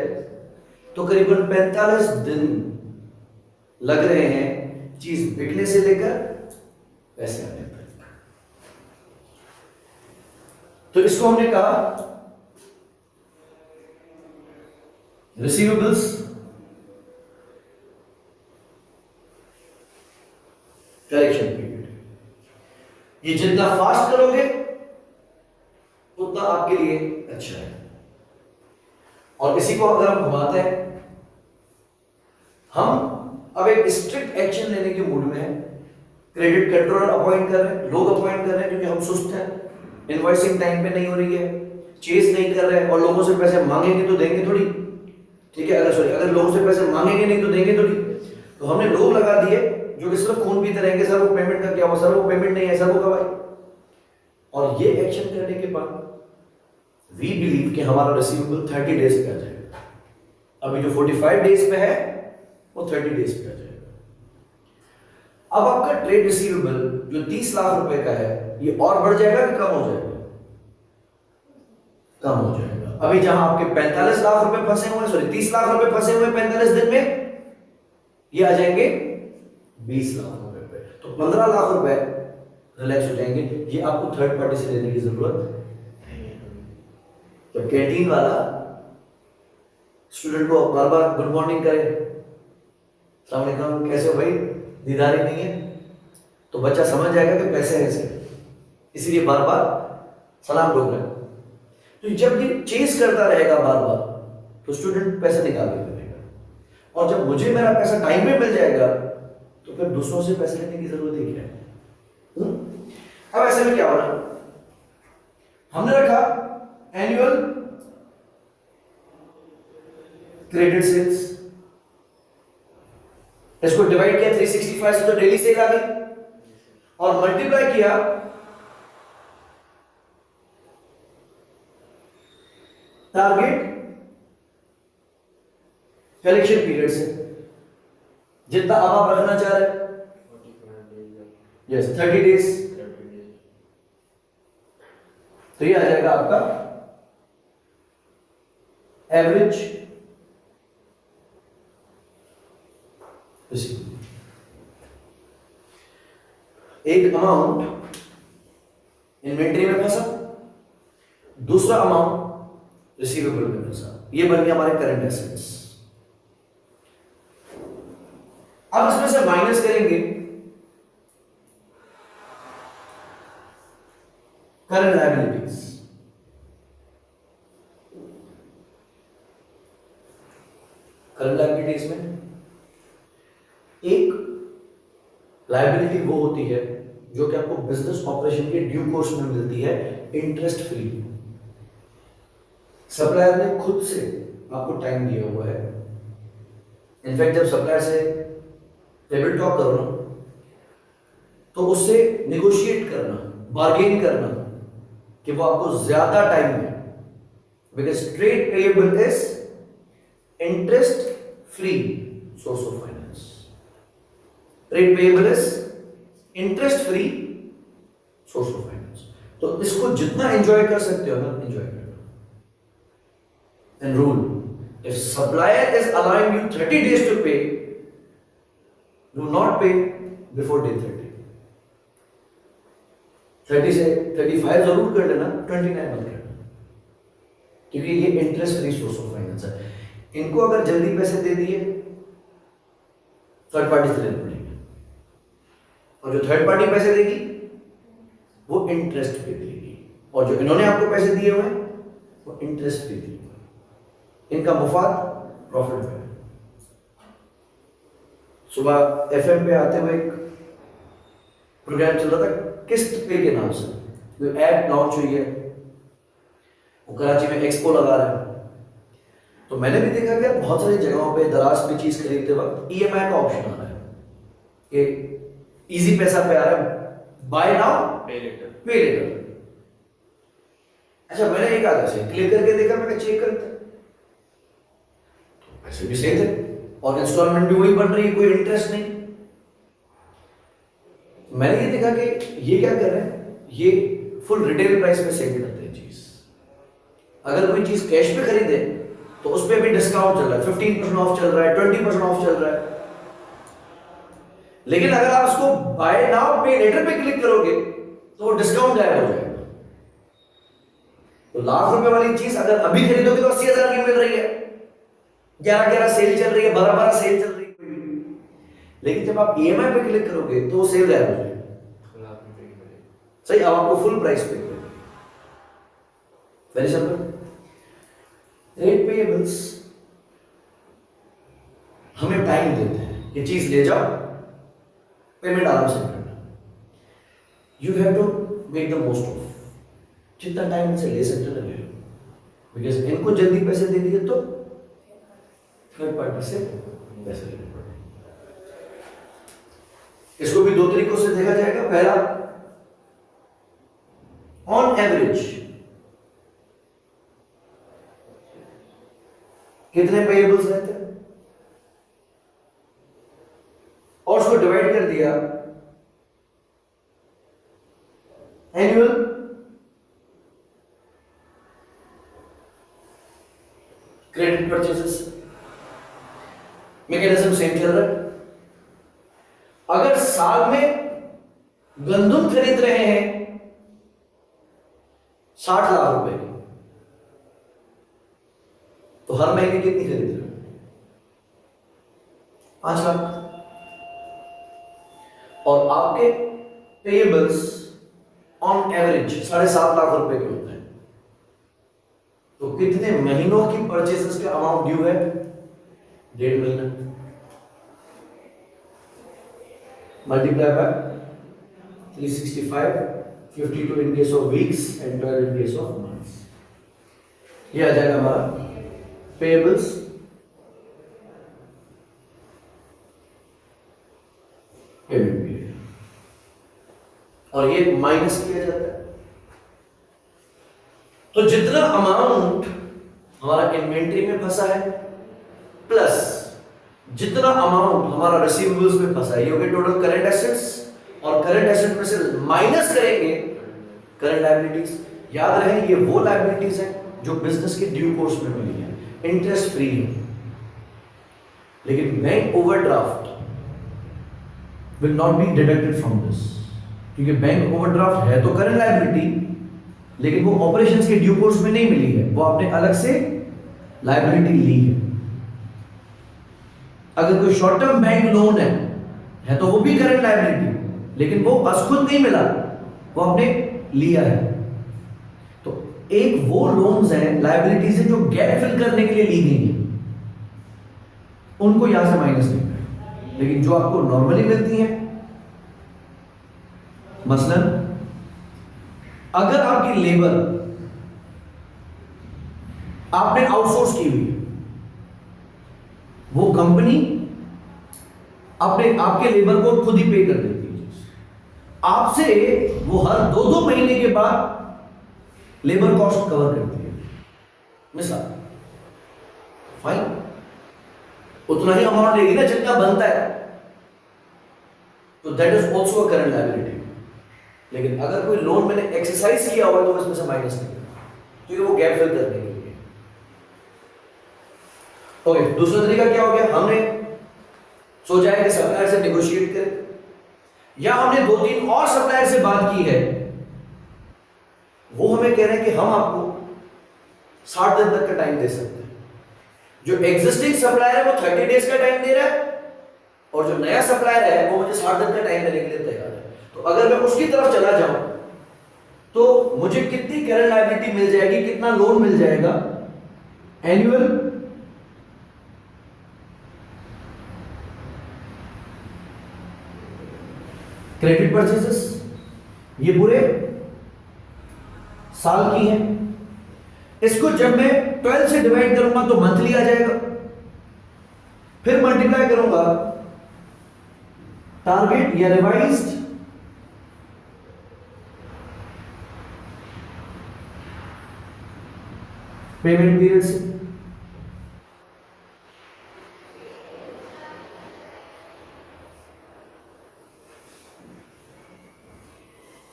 तो करीबन 45 दिन लग रहे हैं चीज बिकने से लेकर पैसे आने तक। तो इसको हमने कहा रिसीवेबल्स कलेक्शन पीरियड। ये जितना फास्ट करोगे उतना आपके लिए अच्छा है। और इसी को अगर हम घुमाते हैं, हम अब एक स्ट्रिक्ट एक्शन लेने के मूड में हैं। क्रेडिट कंट्रोलर अपॉइंट कर रहे हैं, लोग अपॉइंट कर रहे हैं क्योंकि हम सुस्त हैं, इनवॉइसिंग टाइम पे नहीं हो रही है, चेज नहीं कर रहे हैं और लोगों से पैसे मांगेंगे तो देंगे थोड़ी। ठीक है, अगर लोगों से पैसे मांगेंगे नहीं तो देंगे थोड़ी। तो हमने लोग लगा दिए जो कि सिर्फ खून पीते रहेंगे, सर वो पेमेंट का क्या हुआ, सर वो पेमेंट नहीं है, सर वो कब आई। और ये एक्शन करने के बाद वी बिलीव कि हमारा रिसीवेबल 30 डेज पे आ जाएगा। अभी जो 45 डेज पे है वो 30 डेज पे आ जाएगा। अब आपका ट्रेड रिसीवेबल जो 30 लाख रुपए का है ये और बढ़ जाएगा कि कम हो जाएगा? कम हो जाएगा। अभी जहां आपके 45 लाख रुपए फंसे हुए, सॉरी 30 लाख रुपए फंसे हुए 45 दिन में, ये आ जाएंगे 20 लाख रुपए पे। तो 15 लाख रुपए रिलैक्स हो जाएंगे। ये आपको थर्ड पार्टी से लेने की जरूरत नहीं है। जब कैंटीन वाला स्टूडेंट को बार बार गुड मॉर्निंग करे, अस्सलाम वालेकुम कैसे हो भाई, दीदार ही नहीं है, तो बच्चा समझ जाएगा कि पैसे हैं इसे, इसीलिए बार बार सलाम ठोक रहे हैं। तो जब ये चेज करता रहेगा बार बार तो स्टूडेंट पैसे निकाल के करेगा। और जब मुझे मेरा पैसा टाइम में मिल जाएगा तो फिर दूसरों से पैसे लेने की जरूरत ही क्या है? अब ऐसे में क्या हो रहा है? हमने रखा एनुअल क्रेडिट सेल्स, इसको डिवाइड किया 365 से तो डेली सेल आ गई और मल्टीप्लाई किया टारगेट कलेक्शन पीरियड से, जितना अब आप रखना चाह रहे हैं। 45 यस 30 डेज। 30 days। तो ये आ जाएगा आपका एवरेज एक अमाउंट इन्वेंट्री में फंसा, दूसरा अमाउंट रिसीवेबल में फंसा, ये बन गया हमारे करंट एसेट्स। अब इसमें से माइनस करेंगे करंट लायबिलिटीज। करंट लायबिलिटीज में एक लायबिलिटी वो होती है जो कि आपको बिजनेस ऑपरेशन के ड्यू कोर्स में मिलती है, इंटरेस्ट फ्री। सप्लायर ने खुद से आपको टाइम दिया हुआ है। इनफैक्ट जब सप्लायर से टेबल टॉक करो ना, तो उससे निगोशिएट करना, बार्गेन करना कि वो आपको ज्यादा time they, because trade payable is interest free source of finance. Trade payable is interest free source of finance. तो इसको जितना एंजॉय कर सकते हो ना, एंजॉय करना। And rule, if supplier is allowing you 30 days to pay, do not pay before day 30। 30 से 35 जरूर कर लेना, 29 मत करना, क्योंकि ये interest free source of finance है। इनको अगर जल्दी पैसे दे दिए, थर्ड पार्टी से लेने पड़ेंगे, और जो थर्ड पार्टी पैसे देगी वो इंटरेस्ट पे देगी, और जो इन्होंने आपको पैसे दिए हुए हैं वो इंटरेस्ट पे देगी। इनका मुफाद प्रॉफिट पे। सुबह एफएम पे आते हुए एक प्रोग्राम चल रहा था किस्त पे के नाम से, जो ऐप लॉन्च हुई है, वो कराची में एक्सपो लगा रहा है। तो मैंने भी देखा कि बहुत सारी जगहों पे दराज पे चीज खरीदते वक्त ईएमआई का ऑप्शन आ रहा है कि इजी पैसा पे आ रहा है, बाय नाउ पे लेटर। पे लेटर। अच्छा, मैंने एक आधा से क्लिक करके देखा, मैंने चेक करते पैसे भी सही थे और इंस्टॉलमेंट भी वही बन रही है, कोई इंटरेस्ट नहीं। मैंने ये देखा कि ये क्या कर रहे हैं, ये फुल रिटेल प्राइस में सेल करते हैं चीज। अगर कोई चीज कैश पे खरीदे तो उस पे भी डिस्काउंट चल रहा है, 15% ऑफ चल रहा है, 20% ऑफ चल रहा है। लेकिन अगर आप उसको बाय नाउ पे लेटर पे क्लिक करोगे तो वो डिस्काउंट गायब हो जाएगा। तो ₹1,00,000 वाली चीज अगर अभी खरीदोगे तो 80,000 की मिल रही है, 11-11 सेल चल रही है, 12-12 सेल चल रही है। लेकिन जब आप ईएमआई पे क्लिक करोगे तो वो सेल गायब हो जाएगा। सही, अब आपको फुल प्राइस पे करेंगे। Very simple. ट्रेड पेएबल्स हमें टाइम देते हैं, ये चीज ले जाओ, पेमेंट आराम से करना। You have to make the most of, जितना टाइम इनसे ले सकते हो ले लो, बिकॉज इनको जल्दी पैसे दे दिए तो थर्ड पार्टी से पैसे लेने पड़े। इसको भी दो तरीकों से देखा जाएगा। पहला, ऑन एवरेज कितने पेएबल्स रहते हैं, और उसको डिवाइड कर दिया annual credit purchases. Mechanism same चल रहा है। अगर साल में गंदुम खरीद रहे हैं 60 लाख रुपए की, तो हर महीने कितनी खरीद रहे हैं? 5 लाख। और आपके पेएबल्स ऑन एवरेज 7.5 लाख रुपए के होते हैं। तो कितने महीनों की परचेसेस का अमाउंट ड्यू है? 1.5 महीना। Multiply by 365, 52 in case of weeks and 12 in case of months। ये आ जाएगा हमारा पेएबल्स पेमेंट पीरियड, और ये माइनस किया जाता है। तो जितना अमाउंट हमारा इन्वेंट्री में फंसा है प्लस जितना अमाउंट हमारा रिसीवेबल्स में फंसा है, ये हो गए टोटल करंट एसेट्स, और करंट एसेट में से माइनस करेंगे करंट लायबिलिटीज। याद रहे, ये वो लायबिलिटीज हैं जो बिजनेस के ड्यू कोर्स में मिली है, इंटरेस्ट फ्री है। लेकिन bank overdraft will not be deducted from this, क्योंकि बैंक ओवरड्राफ्ट है तो करंट लायबिलिटी, लेकिन वो ऑपरेशंस के ड्यू कोर्स में नहीं मिली है, वो आपने अलग से लायबिलिटी ली है। अगर कोई शॉर्ट टर्म बैंक लोन है तो वो भी करंट लायबिलिटी, लेकिन वो खुद नहीं मिला, वो आपने लिया है। एक वो लोन्स हैं, लायबिलिटीज हैं जो गैप फिल करने के लिए ली गई हैं, उनको यहां से माइनस नहीं करें। लेकिन जो आपको नॉर्मली मिलती हैं, मसलन अगर आपकी लेबर आपने आउटसोर्स की हुई है, वो कंपनी अपने आपके लेबर को खुद ही पे कर देती है, आपसे वो हर 2-2 महीने के बाद लेबर कॉस्ट कवर करती है। मिसाल, फाइन, उतना ही अमाउंट लेगी ना जितना बनता है, तो that is also a current liability. लेकिन अगर कोई लोन मैंने एक्सरसाइज किया हुआ तो इसमें से माइनस नहीं करना, क्योंकि वो गैप फिल करने के लिए। ओके, दूसरा तरीका क्या हो गया, हमने सोचा है कि सप्लायर से नेगोशिएट करें, या हमने 2-3 और सप्लायर से बात की है, वो हमें कह रहे हैं कि हम आपको 60 दिन तक का टाइम दे सकते हैं। जो एग्जिस्टिंग सप्लायर है वो 30 डेज का टाइम दे रहा है, और जो नया सप्लायर है वो मुझे 60 दिन का टाइम देने के लिए तैयार है। तो अगर मैं उसकी तरफ चला जाऊं तो मुझे कितनी करंट लायबिलिटी मिल जाएगी, कितना लोन मिल जाएगा, एनुअल क्रेडिट परचेसेस, ये पूरे साल की है। इसको जब मैं 12 से डिवाइड करूंगा तो मंथली आ जाएगा, फिर मल्टीप्लाई करूंगा टारगेट या रिवाइज्ड पेमेंट पीरियड से।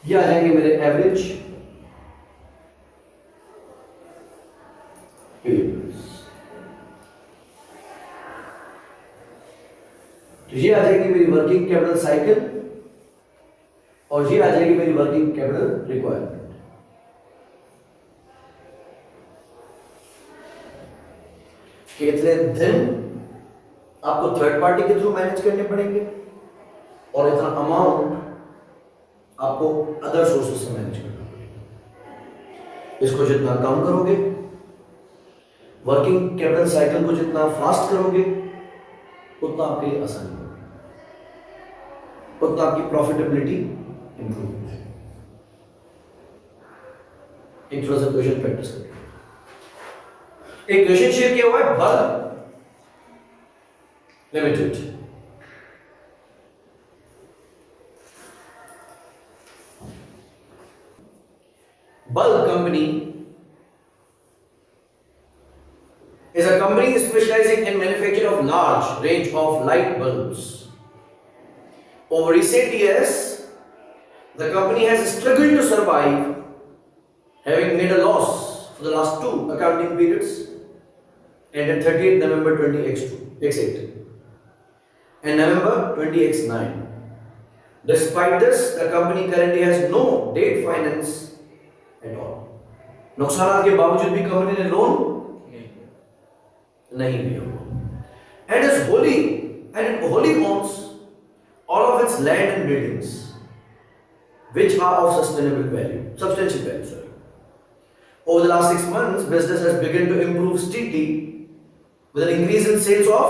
ये आ जाएंगे मेरे एवरेज पेबल्स। तो ये आ जाएगी मेरी वर्किंग कैपिटल साइकिल, और ये आ जाएगी मेरी वर्किंग कैपिटल रिक्वायरमेंट। कितने दिन आपको थर्ड पार्टी के थ्रू मैनेज करने पड़ेंगे, और इतना अमाउंट आपको अदर सोर्सेस से मैनेज करना पड़ेगा। इसको जितना कम करोगे, वर्किंग कैपिटल साइकिल को जितना फास्ट करोगे, उतना आपके लिए आसानी होगी, उतना आपकी प्रॉफिटेबिलिटी इंप्रूव होगी। एक थोड़ा सा क्वेश्चन प्रैक्टिस करें। एक क्वेश्चन शेयर किया हुआ है, bulb limited, Bulb Company is a company specializing in manufacture of large range of light bulbs. Over recent years, the company has struggled to survive, having made a loss for the last 2 accounting periods, ended 30th November 20X8 and November 20X9. Despite this, the company currently has no debt finance at all. नुकसानात के बावजूद भी company ने loan नहीं लिया, and it wholly owns all of its land and buildings, which are of substantial value. Over the last 6 months, business has begun to improve steadily, with an increase in sales of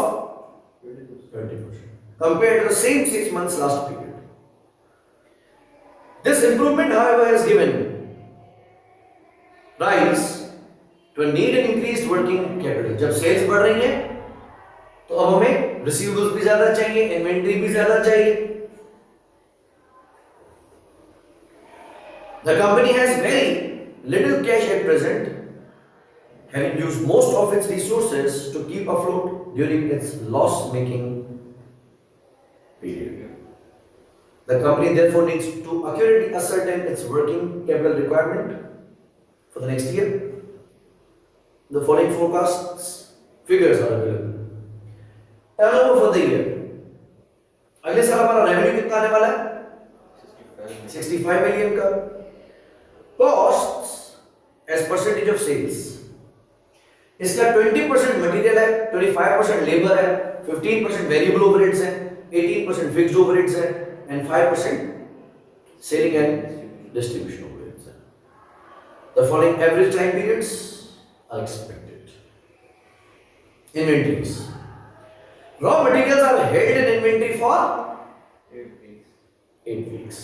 20% compared to the same 6 months last period. This improvement, however, has given rise to a need and increased working capital. जब sales बढ़ रही है तो अब हमें receivables भी ज्यादा चाहिए, इन्वेंटरी भी ज्यादा चाहिए। The company has very little cash at present, having used most of its resources to keep afloat during its loss-making period. The company therefore needs to accurately ascertain its working capital requirement for the next year. The following forecasts figures are available. Turnover for the year. अगले साल हमारा revenue कितना आने वाला है? 65 million का। Costs as percentage of sales. इसका 20% material है, 25% लेबर है, 15% वेरिएबल ओवरहेड्स है, 18% फिक्स्ड ओवरहेड्स है, and 5% selling and distribution overheads है। The following average time periods are expected. Inventories. Raw materials are held in inventory for 8 weeks. 8 weeks.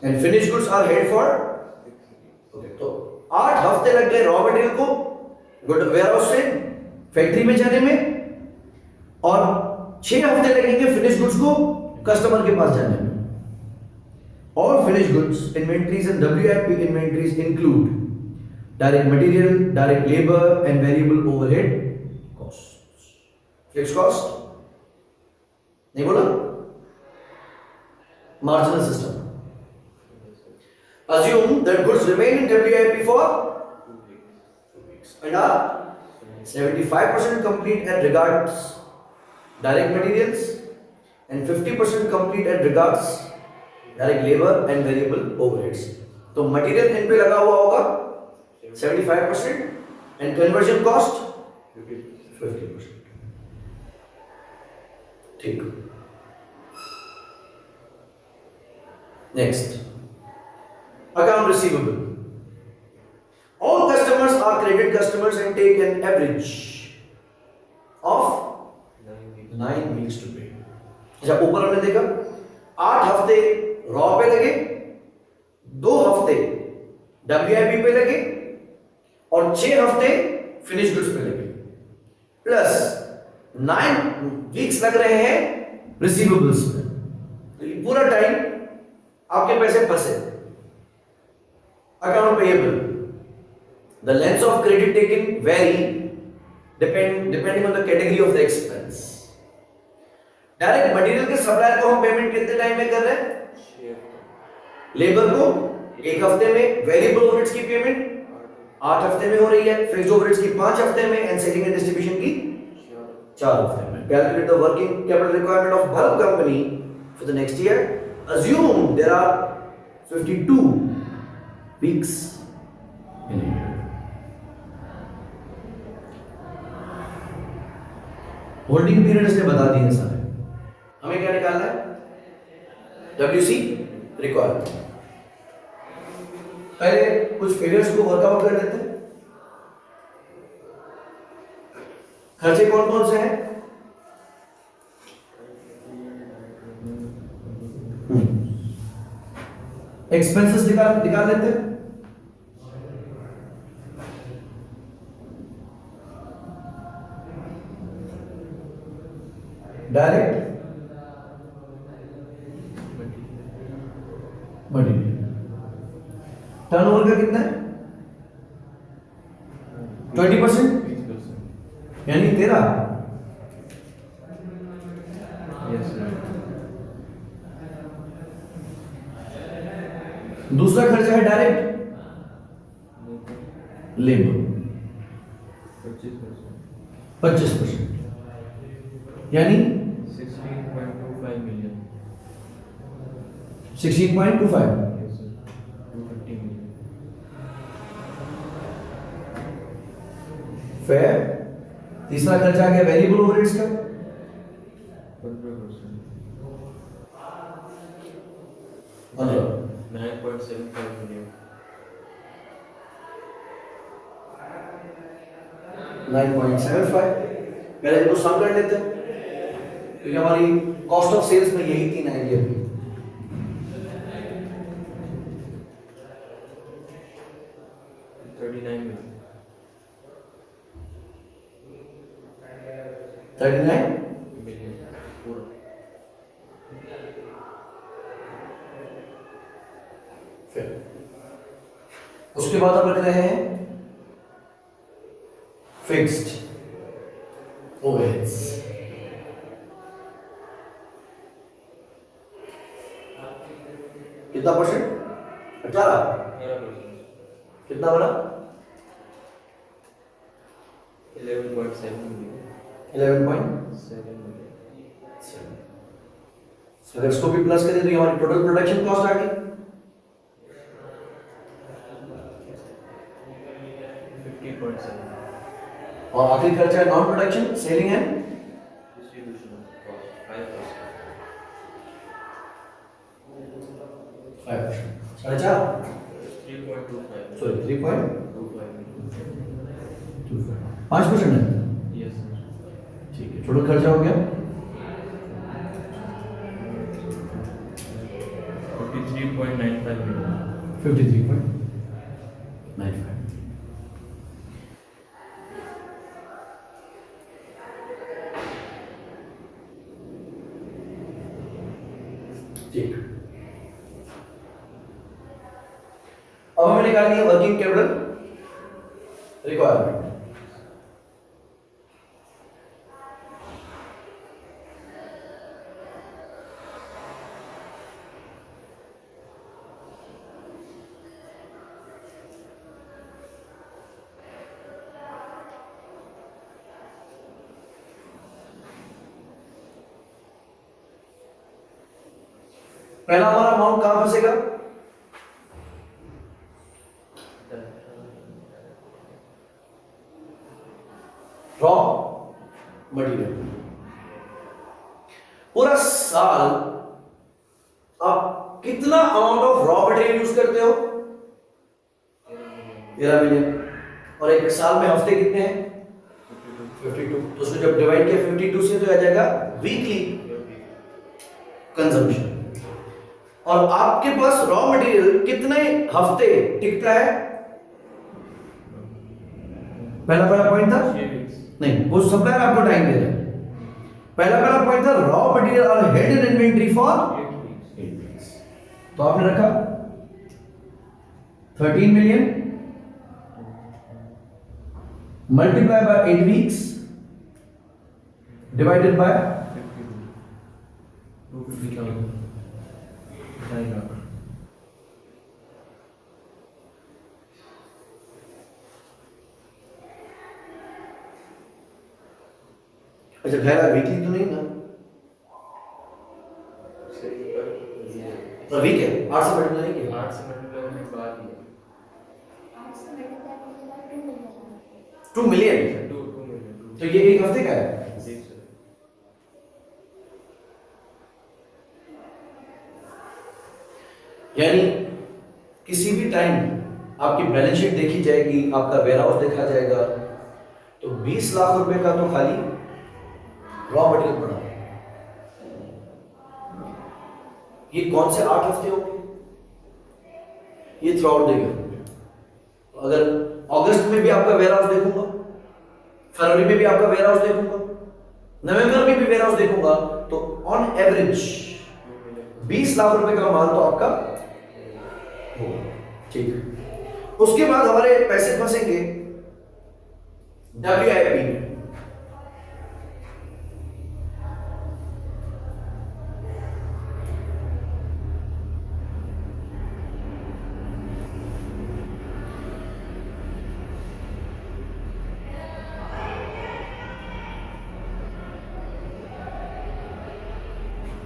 And finished goods are held for okay, तो 8 हफ्ते लग गए raw material को ware house से factory में जाने में और 6 हफ्ते लगेंगे फिनिश गुड्स को कस्टमर के पास जाने में. All finished goods inventories and WIP inventories include direct material, direct labor and variable overhead costs. Fixed cost? नहीं बोला? Marginal system. Assume that goods remain in WIP for 2 weeks. and are 75% complete as regards direct materials and 50% complete as regards direct labor and variable overheads. तो material in पे लगा हुआ होगा 75% and conversion cost 50%. ठीक. Next, account receivable. All customers are credit customers and take an average of 9 weeks to pay. अच्छा, ऊपर हमने देखा 8 हफ्ते रॉ पे लगे, 2 हफ्ते WIP पे लगे और 6 हफ्ते फिनिश गुड्स पे लगे, प्लस 9 वीक्स लग रहे हैं रिसीवेबल्स में. तो ये पूरा टाइम आपके पैसे फंसे. Account payable. The length of credit taken vary depending on the category of the expense. Direct material के सप्लायर को हम पेमेंट कितने टाइम में कर रहे हैं? 6 हफ्ते. लेबर को 1 हफ्ते में, वेरिएबल ओवरहेड्स की पेमेंट 8 हफ्ते में हो रही है, फिक्स्ड ओवरहेड्स की 5 हफ्ते में एंड सेलिंग एंड डिस्ट्रीब्यूशन की 4 हफ्ते में. Calculate the working capital requirement of bulk company for the next year. Assume there are 52 weeks in a year. Holding period इसने बता दिए सारे. हमें क्या निकालना है? WC requirement. पहले कुछ फिगर्स को वर्कआउट कर लेते हैं. खर्चे कौन कौन से हैं? एक्सपेंसेस निकाल लेते हैं. Direct material. टर्नओवर का कितना है? 20%, यानी 13. Yes, sir. दूसरा खर्चा है डायरेक्ट लेबर 25%, यानी 16.25 million. 16.25. Yes, sir. 250 million. Fair. तीसरा खर्चा आ गया वेरिएबल ओवरहेड्स का 15%. 9.75 million. 9.75. पहले इनको सम कर लेते हैं क्योंकि हमारी कॉस्ट ऑफ सेल्स में यही 3 आइडिया थी. $39 million. 39 Million. पूरा. फिर उसके बाद हम रख रहे हैं फिक्स्ड ओवरहेड्स. कितना परसेंट? 18. 11%. कितना बना? 11.7 million. 11.7. 7 million. अगर इसको भी प्लस करें तो ये हमारी टोटल प्रोडक्शन कॉस्ट आ गई 50.7. और आखिरी खर्चा है नॉन प्रोडक्शन सेलिंग है Distribution of cost 5%. 5%. 4.5. 3 3.25 सॉरी 3.25 25 5% है। यस सर ठीक है, टोटल खर्चा हो गया 53.95 million 53.95। ठीक, अब हमें निकालनी है वर्किंग कैपिटल रिक्वायरमेंट। पहला हमारा अमाउंट कहां फंसेगा? Raw material. पूरा साल आप कितना amount of raw material use करते हो? 13 मिलियन। और एक साल में हफ्ते कितने हैं? 52। तो उसको जब डिवाइड किया 52 से तो आ जाएगा वीकली कंजम्पशन। और आपके पास रॉ मटेरियल कितने हफ्ते टिकता है? पहला पॉइंट था नहीं, वो सप्लायर आपको टाइम दे रहा है। पहला पॉइंट था रॉ मटेरियल और head in inventory for 8 weeks. तो आपने रखा 13 million multiply by 8 weeks divided by 250,000 अच्छा खैर वीकली तो नहीं ना, तो वीक है 8 से मल्टीप्लाई नहीं किया 8 से मल्टीप्लाई होने के बाद ही 2 मिलियन। 2 million तो ये एक हफ्ते का है। जी सर यानी किसी भी टाइम आपकी बैलेंस शीट देखी जाएगी, आपका वेयरहाउस देखा जाएगा, तो 20 लाख रुपए का तो खाली रॉ मटेरियल पड़ा है। ये कौन से 8 हफ्ते होंगे? ये थ्रू आउट द ईयर। अगर अगस्त में भी आपका वेयरहाउस देखूंगा, फरवरी में भी आपका वेयरहाउस देखूंगा, नवंबर में भी वेयरहाउस देखूंगा, तो ऑन एवरेज 20 लाख रुपए का माल तो आपका होगा। ठीक है, उसके बाद हमारे पैसे फंसेंगे WIP में।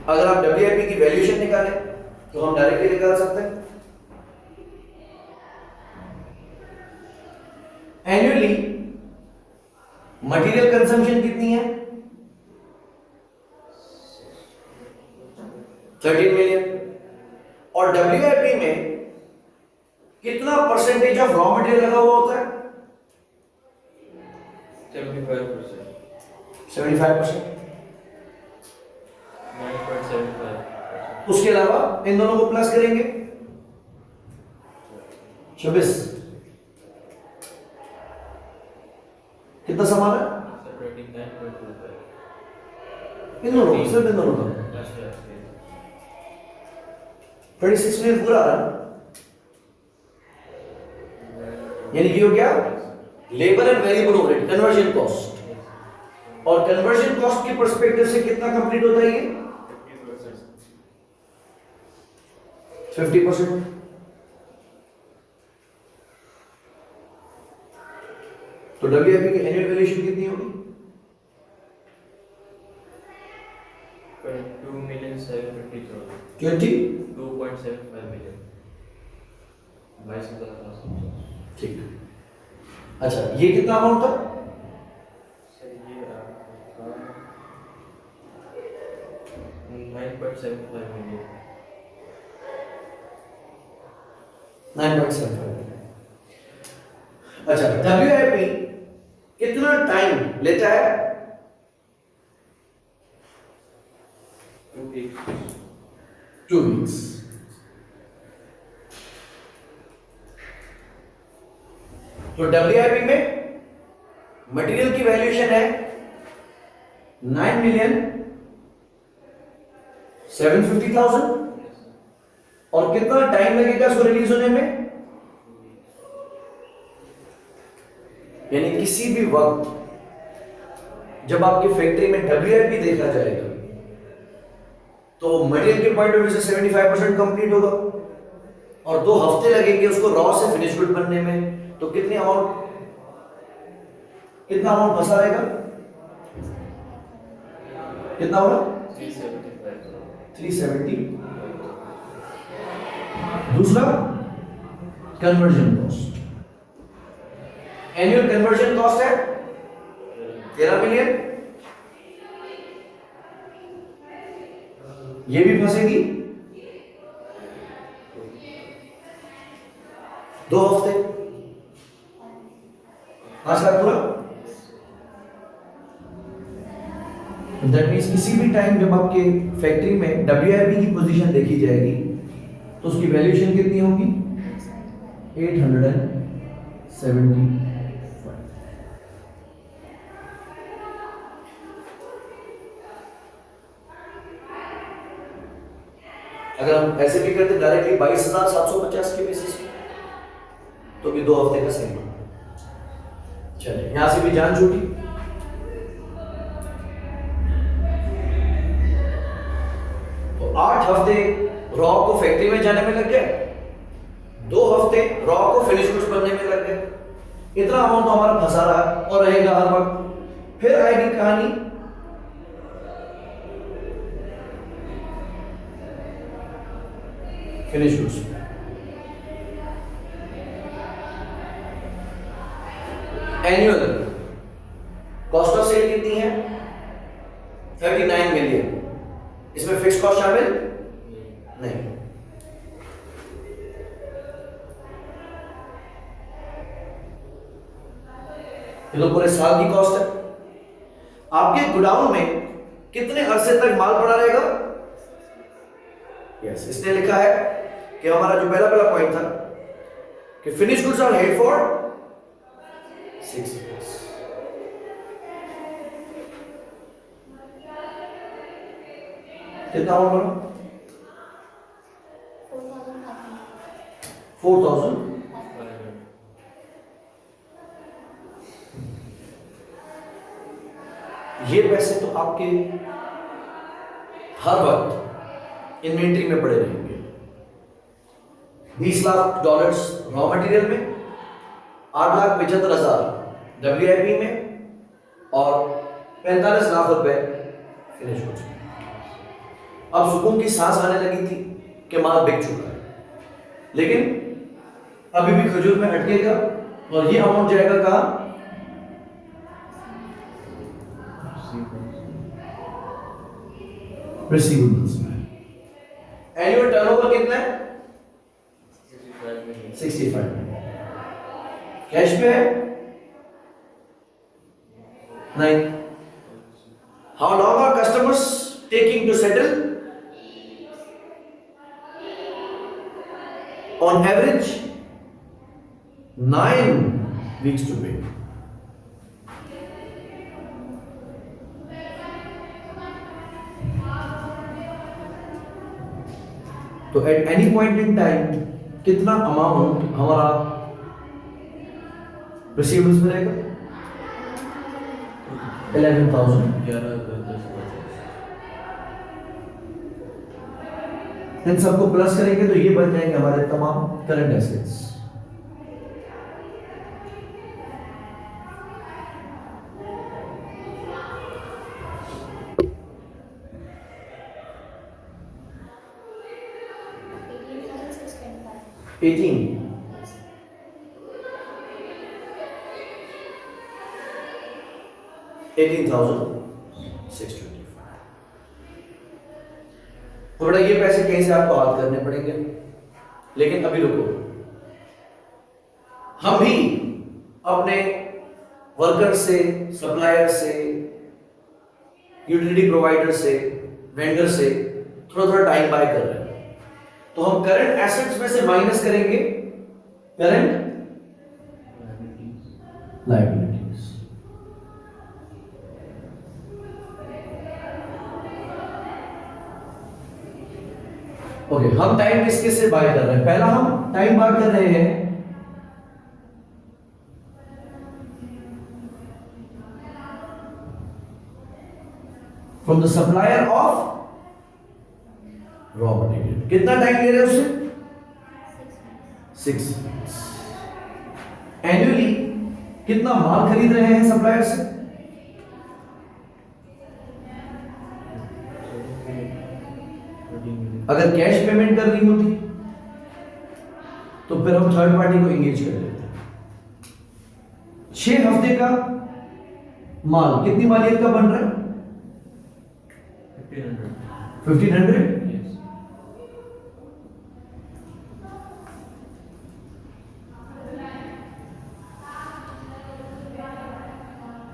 अगर आप WIP की वैल्यूएशन निकालें तो हम डायरेक्टली निकाल सकते हैं। एनुअली मटेरियल कंजम्पशन कितनी है? 13 मिलियन। और WIP में कितना परसेंटेज ऑफ रॉ मटेरियल लगा हुआ होता है? 75% 75%। 9.75 उसके अलावा इन दोनों को प्लस करेंगे 26। कितना सामान है? सर 29.25 इन दोनों को, सिर्फ इन दोनों का 26 मिलियन पूरा आ रहा है। यानी कि हो गया labour and variable overhead conversion cost. और कन्वर्जन कॉस्ट के पर्सपेक्टिव से कितना कंप्लीट होता है ये? 50%। तो WIP की एनुअल वैल्यूएशन कितनी होगी? 2,750,000 20। 2.75 million 22,500 ठीक। अच्छा ये कितना अमाउंट था? सर ये आपका 9.75 million 9.75। अच्छा, WIP कितना टाइम लेता है? 2 weeks। तो WIP में मटेरियल की वैल्यूएशन है 9,750,000 और कितना टाइम लगेगा इसको रिलीज होने में? यानी किसी भी वक्त जब आपकी फैक्ट्री में WIP देखा जाएगा तो मटेरियल के पॉइंट ऑफ व्यू से 75% कंप्लीट होगा और 2 हफ्ते लगेंगे उसको रॉ से फिनिश गुड बनने में। तो कितना अमाउंट फंसा रहेगा? कितना होगा? 370। दूसरा conversion cost, annual conversion cost है 13 मिलियन, ये भी फंसेगी 2 हफ्ते, 5 लाख पूरा। दैट मीन्स किसी भी टाइम जब आपके फैक्ट्री में WIP की पोजीशन देखी जाएगी तो उसकी वैल्यूएशन कितनी होगी? 875। अगर हम ऐसे भी करते डायरेक्टली 22,750 के बेसिस पे तो भी 2 हफ्ते का सही होगा। चलिए, यहां से भी जान छूटी। तो 8 हफ्ते रॉ को फैक्ट्री में जाने में लग गए, 2 हफ्ते रॉ को फिनिश गुड्स बनने में लग गए। इतना अमाउंट तो हमारा फंसा रहा है और रहेगा हर वक्त। फिर आएगी कहानी finish goods. Annual cost of sale कितनी है? 39 मिलियन। इसमें फिक्स कॉस्ट शामिल नहीं। ये तो पूरे साल की कॉस्ट है। आपके गोडाउन में कितने अरसे तक माल पड़ा रहेगा? यस, इसने लिखा है कि हमारा जो पहला पॉइंट था कि finish goods are held for 6 years। कितना होगा? 4,000। ये पैसे तो आपके हर वक्त इन्वेंट्री में पड़े रहेंगे। 20 लाख डॉलर्स रॉ मटेरियल में, 8,75,000 WIP में और 45 लाख रुपए फिनिश गुड्स में। अब सुकून की सांस आने लगी थी कि माल बिक चुका है, लेकिन अभी भी खजूर में अटकेगा और ये अमाउंट जाएगा कहां? रिसीवेबल्स में। एनुअल टर्नओवर कितना है? 65 मिलियन। कैश पे है 9। How long are customers taking to settle? On average 9 weeks to pay। तो at any point in time कितना अमाउंट हमारा रिसीवेबल्स में रहेगा? 11,000। इन सबको प्लस करेंगे तो ये बन जाएंगे हमारे तमाम करंट एसेट्स। $18,625। तो बेटा ये पैसे कहीं से आपको हाथ करने पड़ेंगे, लेकिन अभी रुको, हम भी अपने वर्कर से, सप्लायर से, यूटिलिटी प्रोवाइडर से, वेंडर से थोड़ा थोड़ा टाइम बाय कर रहे हैं। तो हम करंट एसेट्स में से माइनस करेंगे करंट लायबिलिटीज। ओके, हम टाइम किस किस से बाय कर रहे हैं? पहला हम टाइम बाय कर रहे हैं from the supplier of raw material. कितना टाइम ले रहे हैं उससे? 6 months। एनुअली कितना माल खरीद रहे हैं सप्लायर से? अगर कैश पेमेंट करनी होती तो फिर हम थर्ड पार्टी को एंगेज कर लेते हैं। 6 हफ्ते का माल कितनी मालियत का बन रहा है? 1500। Yes.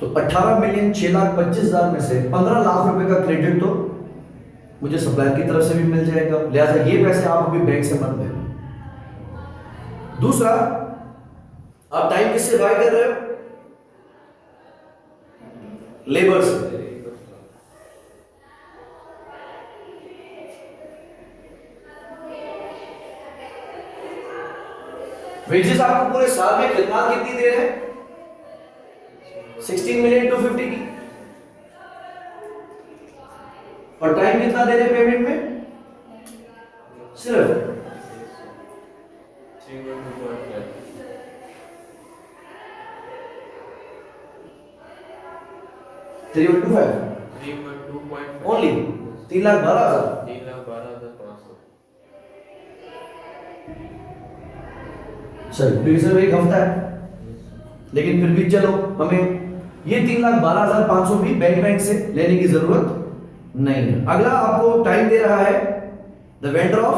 तो 18 मिलियन 6,25,000 में से 15 लाख रुपए का क्रेडिट तो मुझे सप्लायर की तरफ से भी मिल जाएगा, लिहाजा ये पैसे आप अभी बैंक से मत देना। दूसरा, आप टाइम किससे बाय कर रहे हो? लेबर से। वेजेस आपको पूरे साल में खिदमत कितनी दे रहे हैं? 16 मिलियन 250 की। और टाइम कितना दे रहे हैं पेमेंट में? सिर्फ 3.25 ओनली 3,12,000। 3,12,500। सर सिर्फ एक हफ्ता है, लेकिन फिर भी चलो हमें ये 3,12,500 भी बैंक से लेने की जरूरत नहीं है। अगला आपको टाइम दे रहा है the vendor of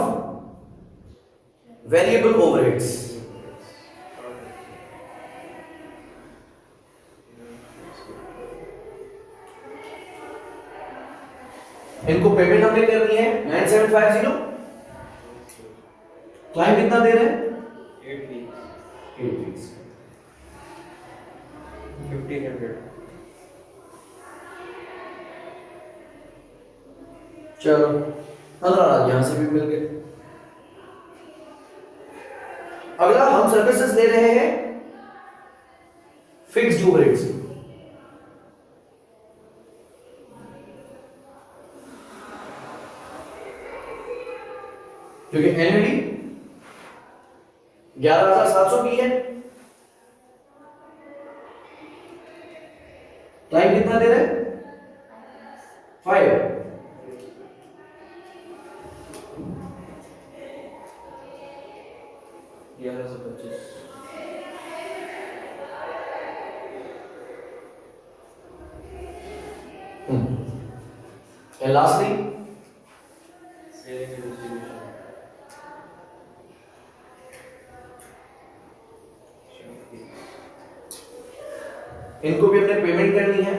variable overheads. इनको पेमेंट हमने करनी है 9750। क्लाइंट कितना दे रहे हैं? 8 weeks. 8 weeks। 1,500. चलो 15,000 यहां से भी मिल गए। अगला हम सर्विसेज ले रहे हैं फिक्स्ड ओवरहेड्स। क्योंकि एनुअली 11,700 की है। टाइम कितना दे रहे हैं? 5। 1125. And lastly, Selling and distribution. इनको भी हमने पेमेंट करनी है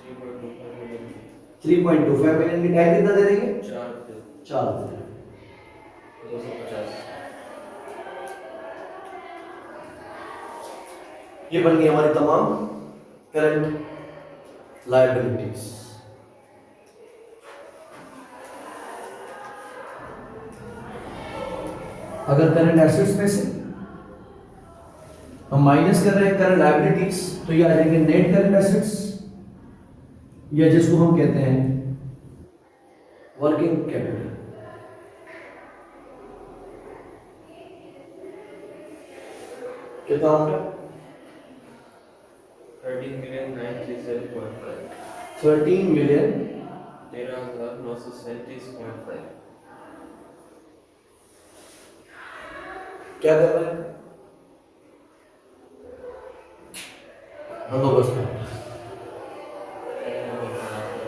3.25 million. 3.25 मिलियन की। टाइम कितना दे देंगे? 4 पे 4। 250. ये बन गई हमारी तमाम करंट लायबिलिटीज। अगर करंट एसेट्स में से हम माइनस कर रहे हैं करंट लायबिलिटीज तो ये आ जाएंगे नेट करंट एसेट्स, या जिसको हम कहते हैं वर्किंग कैपिटल। कितना होगा? 13,937.5. 13 मिलियन 13,937.5. क्या कर रहे हैं? बंदोबस्त में।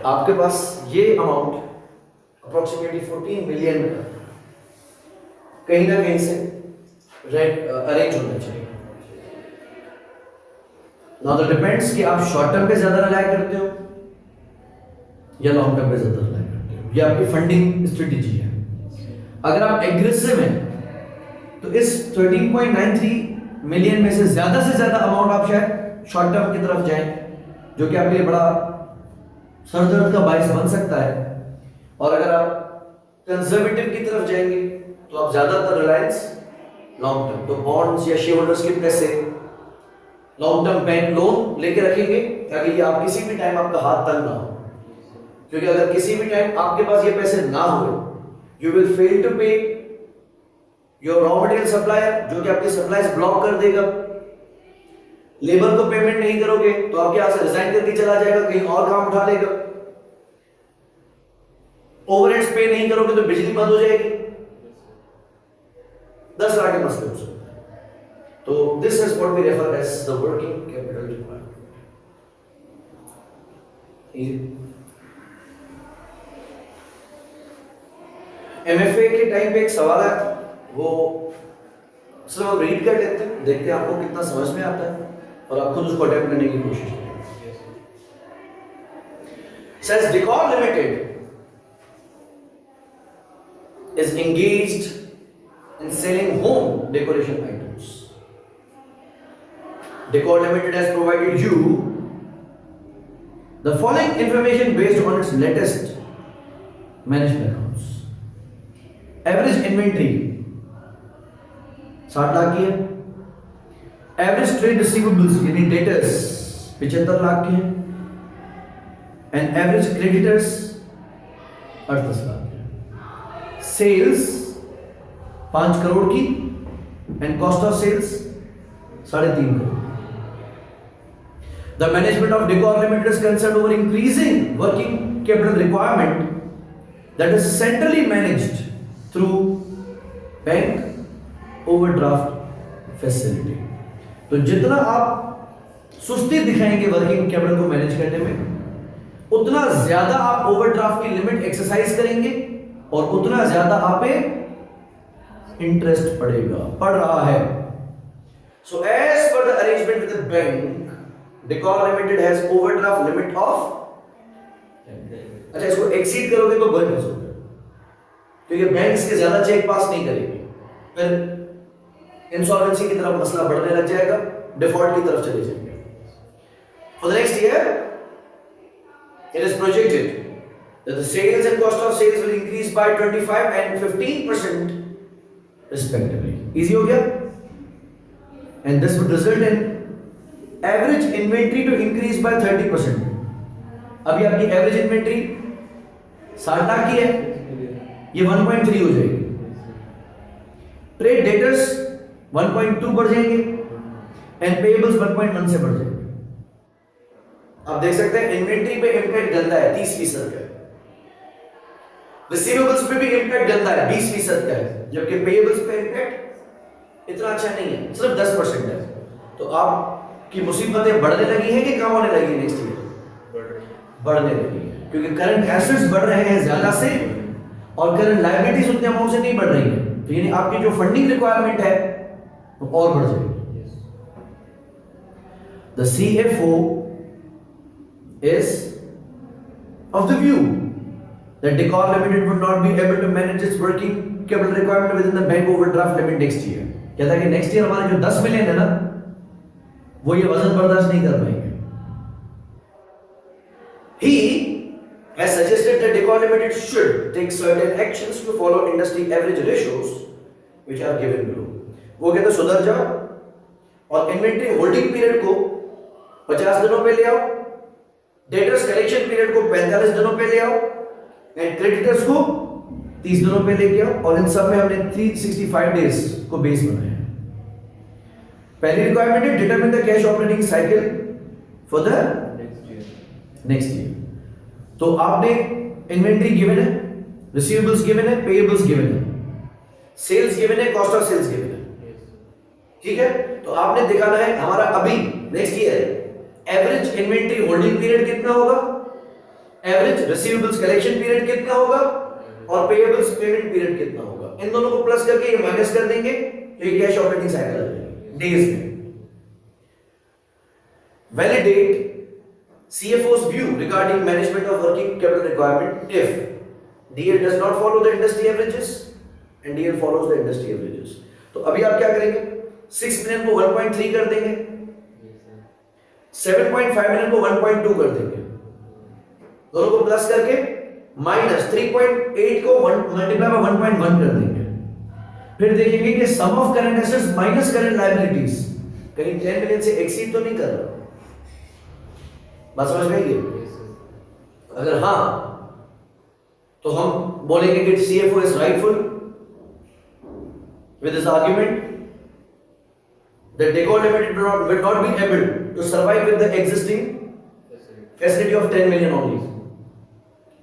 आपके पास ये अमाउंट अप्रोक्सीमेटली 14 मिलियन कहीं ना कहीं से अरेंज होना चाहिए। नाउ दैट डिपेंड्स कि आप शॉर्ट टर्म पे ज्यादा रिलाय करते हो या लॉन्ग टर्म पे ज्यादा रिलाय करते हो, ये आपकी फंडिंग स्ट्रेटेजी है। अगर आप एग्रेसिव हैं तो इस 13.93 मिलियन में से ज्यादा अमाउंट आप शायद शॉर्ट टर्म की तरफ जाएं, जो कि आपके लिए बड़ा सरदर्द का बायस बन सकता है। और अगर आप कंजर्वेटिव की तरफ जाएंगे तो आप ज्यादातर रिलायंस लॉन्ग टर्म, तो बॉन्ड्स या शेयर होल्डर्स के पैसे लॉन्ग टर्म बैंक लोन लेके रखेंगे ताकि ये आप किसी भी टाइम आपका हाथ तंग ना हो, क्योंकि अगर किसी भी टाइम आपके पास ये पैसे ना हो, यू विल फेल टू पे योर रॉ मटेरियल सप्लायर, जो कि आपके सप्लाईज ब्लॉक कर देगा। लेबर को पेमेंट नहीं करोगे तो आपके यहां से रिजाइन करके चला जाएगा, कहीं और काम उठा लेगा। ओवरहेड्स पे नहीं करोगे तो बिजली बंद हो जाएगी, 10 लाख के मसले हो सकते हैं। तो this is what we refer as the working capital requirement. MFA के टाइम पे एक सवाल आया था, वो सिर्फ हम रीड कर लेते हैं, देखते हैं आपको कितना समझ में आता है और आप खुद उसको अटेम्प्ट करने की कोशिश करें। Says Decor Limited is engaged in selling home decoration items. Decor Limited has provided you the following information based on its latest management accounts. Average inventory 60 lakh की है। एवरेज ट्रेड रिसीवेबल्स यानी डेटर्स 75 लाख के हैं and average creditors 38 lakh के। Sales 5 crore की and cost of sales 3.5 crore. The management of Decor Limited is concerned over increasing working capital requirement that is centrally managed through bank overdraft facility. तो जितना आप सुस्ती दिखाएंगे वर्किंग कैपिटल को मैनेज करने में, उतना ज्यादा आप ओवरड्राफ्ट की लिमिट एक्सरसाइज करेंगे और उतना ज्यादा आप पे इंटरेस्ट पड़ रहा है। So as per the arrangement with the bank, Decor Limited has overdraft limit of, अच्छा इसको एक्सीड करोगे तो बंद हो जाएगा, क्योंकि बैंक इसके ज्यादा चेक पास नहीं करेगी, फिर इंसॉल्वेंसी की तरफ मसला बढ़ने लग जाएगा, डिफॉल्ट की तरफ चले जाएंगे। For the next year it is projected that the sales and cost of sales will increase by 25 and 15% respectively. Easy हो गया? And this would result in average inventory to increase by 30%. अभी आपकी average inventory 60 lakh की है, ये 1.3 हो जाएगी। Trade debtors 1.2 बढ़ जाएंगे and payables 1.1 से बढ़ जाएंगे। आप देख सकते हैं इन्वेंट्री पे इंपैक्ट गंदा है 30% का, रिसीवेबल्स पे भी इंपैक्ट गंदा है 20% का है, जबकि पेएबल्स पे इंपैक्ट इतना अच्छा नहीं है, सिर्फ 10% है। तो आपकी मुसीबतें बढ़ने लगी हैं कि कम होने लगी है नेक्स्ट ईयर? बढ़ने लगी है, क्योंकि करंट एसेट्स बढ़ रहे हैं ज्यादा से और करंट लायबिलिटीज उतने अमाउंट से नहीं बढ़ रही है, तो यानी आपकी जो फंडिंग रिक्वायरमेंट है वो और बढ़ जाएगी। The CFO is of the view that Decor Limited would not be able to manage its working capital requirement within the bank overdraft limit next year. कहता है कि नेक्स्ट ईयर हमारे जो 10 मिलियन है ना, वो ये वजन बर्दाश्त नहीं कर पाएंगे। He has suggested that Decor Limited should take certain actions to follow industry average ratios which are given below. वो कहते सुधर जाओ और इन्वेंट्री होल्डिंग पीरियड को 50 दिनों पे ले आओ, डेटर्स कलेक्शन पीरियड को 45 दिनों पे ले आओ एंड क्रेडिटर्स को 30 दिनों पे लेके आओ, और इन सब में हमने 365 डेज को बेस बनाया है। पहली रिक्वायरमेंट है determine the cash operating cycle for the next year. तो आपने इन्वेंट्री गिवन है, रिसीवेबल्स गिवन है, पेएबल्स गिवन है, सेल्स गिवन है, कॉस्ट ऑफ सेल्स गिवन है, ठीक है। तो आपने दिखाना है हमारा अभी next year average inventory holding period कितना होगा, एवरेज रिसीवेबल्स कलेक्शन पीरियड कितना होगा और पेएबल्स पेमेंट पीरियड कितना होगा। इन दोनों को प्लस करके ये माइनस कर देंगे तो ये कैश ऑपरेटिंग साइकिल आ जाएगी डेज में। Validate CFO's view regarding management of working capital requirement if DL does not follow the industry averages and DL follows the industry averages। तो अभी आप क्या करेंगे, 6 मिलियन को 1.3 कर देंगे, 7.5 मिलियन को 1.2 कर देंगे, दोनों को प्लस करके माइनस 3.8 को मल्टीप्लाई बाय 1.1 कर देंगे। फिर देखेंगे कि sum of current assets minus current liabilities कहीं 10 मिलियन से एक्सीड तो नहीं कर रहा। बात समझ में आई? अगर हाँ तो हम बोलेंगे कि CFO is rightful with his argument that Decor Limited will not be able to survive with the existing facility of 10 million only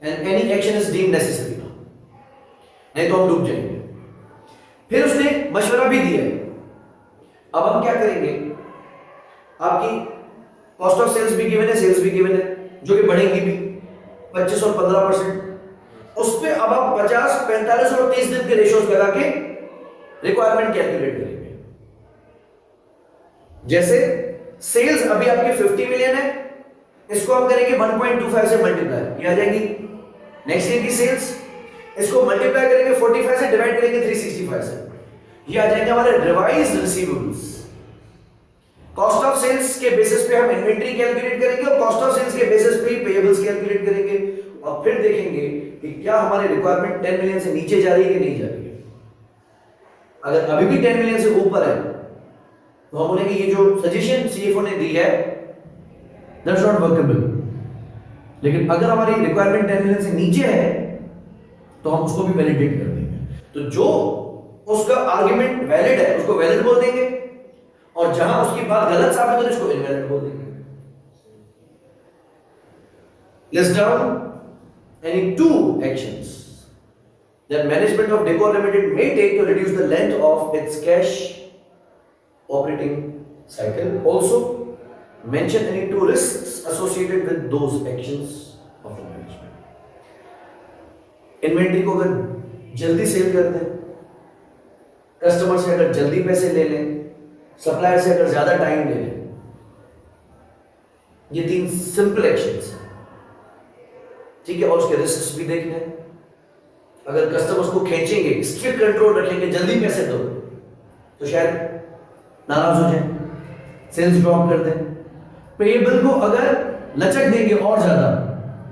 and any action is deemed necessary, नहीं तो हम डूब जाएंगे। फिर उसने मशवरा भी दिया है। अब हम क्या करेंगे, आपकी कॉस्ट ऑफ सेल्स भी गिवन है, सेल्स भी गिवन है, जो कि बढ़ेंगी भी 25 और 15%। उस पे अब आप 50, 45 और 30 दिन के रेशियोज लगा के रिक्वायरमेंट कैलकुलेट करेंगे। जैसे सेल्स अभी आपकी 50 मिलियन है, इसको हम करेंगे 1.25 से मल्टीप्लाई, ये आ जाएगी नेक्स्ट ईयर की सेल्स। इसको मल्टीप्लाई करेंगे 45 से, डिवाइड करेंगे 365 से, ये आ जाएंगे हमारे revised receivables. Cost of sales के बेसिस पे हम इन्वेंट्री कैलकुलेट करेंगे और कॉस्ट ऑफ सेल्स के बेसिस पे ही पेएबल्स कैलकुलेट करेंगे और फिर देखेंगे कि क्या हमारी रिक्वायरमेंट 10 मिलियन से नीचे जा रही है कि नहीं जा रही है। अगर अभी भी 10 मिलियन से ऊपर है तो हम बोलेंगे ये जो सजेशन CFO ने दी है दैट्स नॉट वर्केबल। लेकिन अगर हमारी रिक्वायरमेंट 10 मिलियन से नीचे है तो हम उसको भी वैलिडेट कर देंगे। तो जो उसका आर्गुमेंट वैलिड है उसको वैलिड बोल देंगे और जहां उसकी बात गलत साबित हो उसको इनवैलिड बोल देंगे। List down any 2 actions that management of Decor Limited may take to reduce the length of its cash operating cycle. Also, mention any 2 risks associated with those actions of the management. Inventory को अगर जल्दी cell कर दें, customer से अगर जल्दी पैसे ले लें, सप्लायर से अगर ज्यादा टाइम ले लें, ये 3 सिंपल एक्शंस हैं, ठीक है। और उसके रिस्क्स भी देखने हैं। अगर कस्टमर्स को खींचेंगे, स्ट्रिक्ट कंट्रोल रखेंगे, जल्दी पैसे दो, तो शायद नाराज हो जाए, सेल्स ड्रॉप कर दें। पेएबल को अगर लचक देंगे और ज्यादा,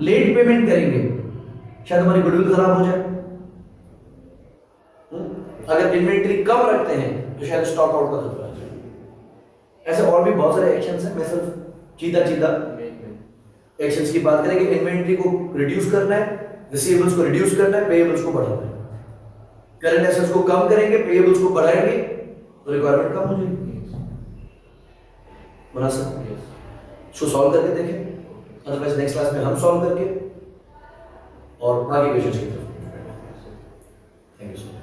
लेट पेमेंट करेंगे, शायद हमारी गुडविल खराब हो जाए। अगर इन्वेंट्री कम रखते हैं तो शायद स्टॉक आउट का खतरा है। ऐसे और भी बहुत सारे एक्शंस हैं, मैं सिर्फ सीधा एक्शंस की बात करेंगे। इन्वेंट्री को रिड्यूस करना है, रिसीवेबल्स को रिड्यूस करना है, पेएबल्स को बढ़ाना है। करंट एसेट्स को कम करेंगे, पेएबल्स को बढ़ाएंगे तो रिक्वायरमेंट कम हो जाएगी। बना सकते हैं, इसको सॉल्व करके देखें, अदरवाइज नेक्स्ट क्लास में हम सॉल्व करके और आगे क्वेश्चंस की तरफ। Thank you so much.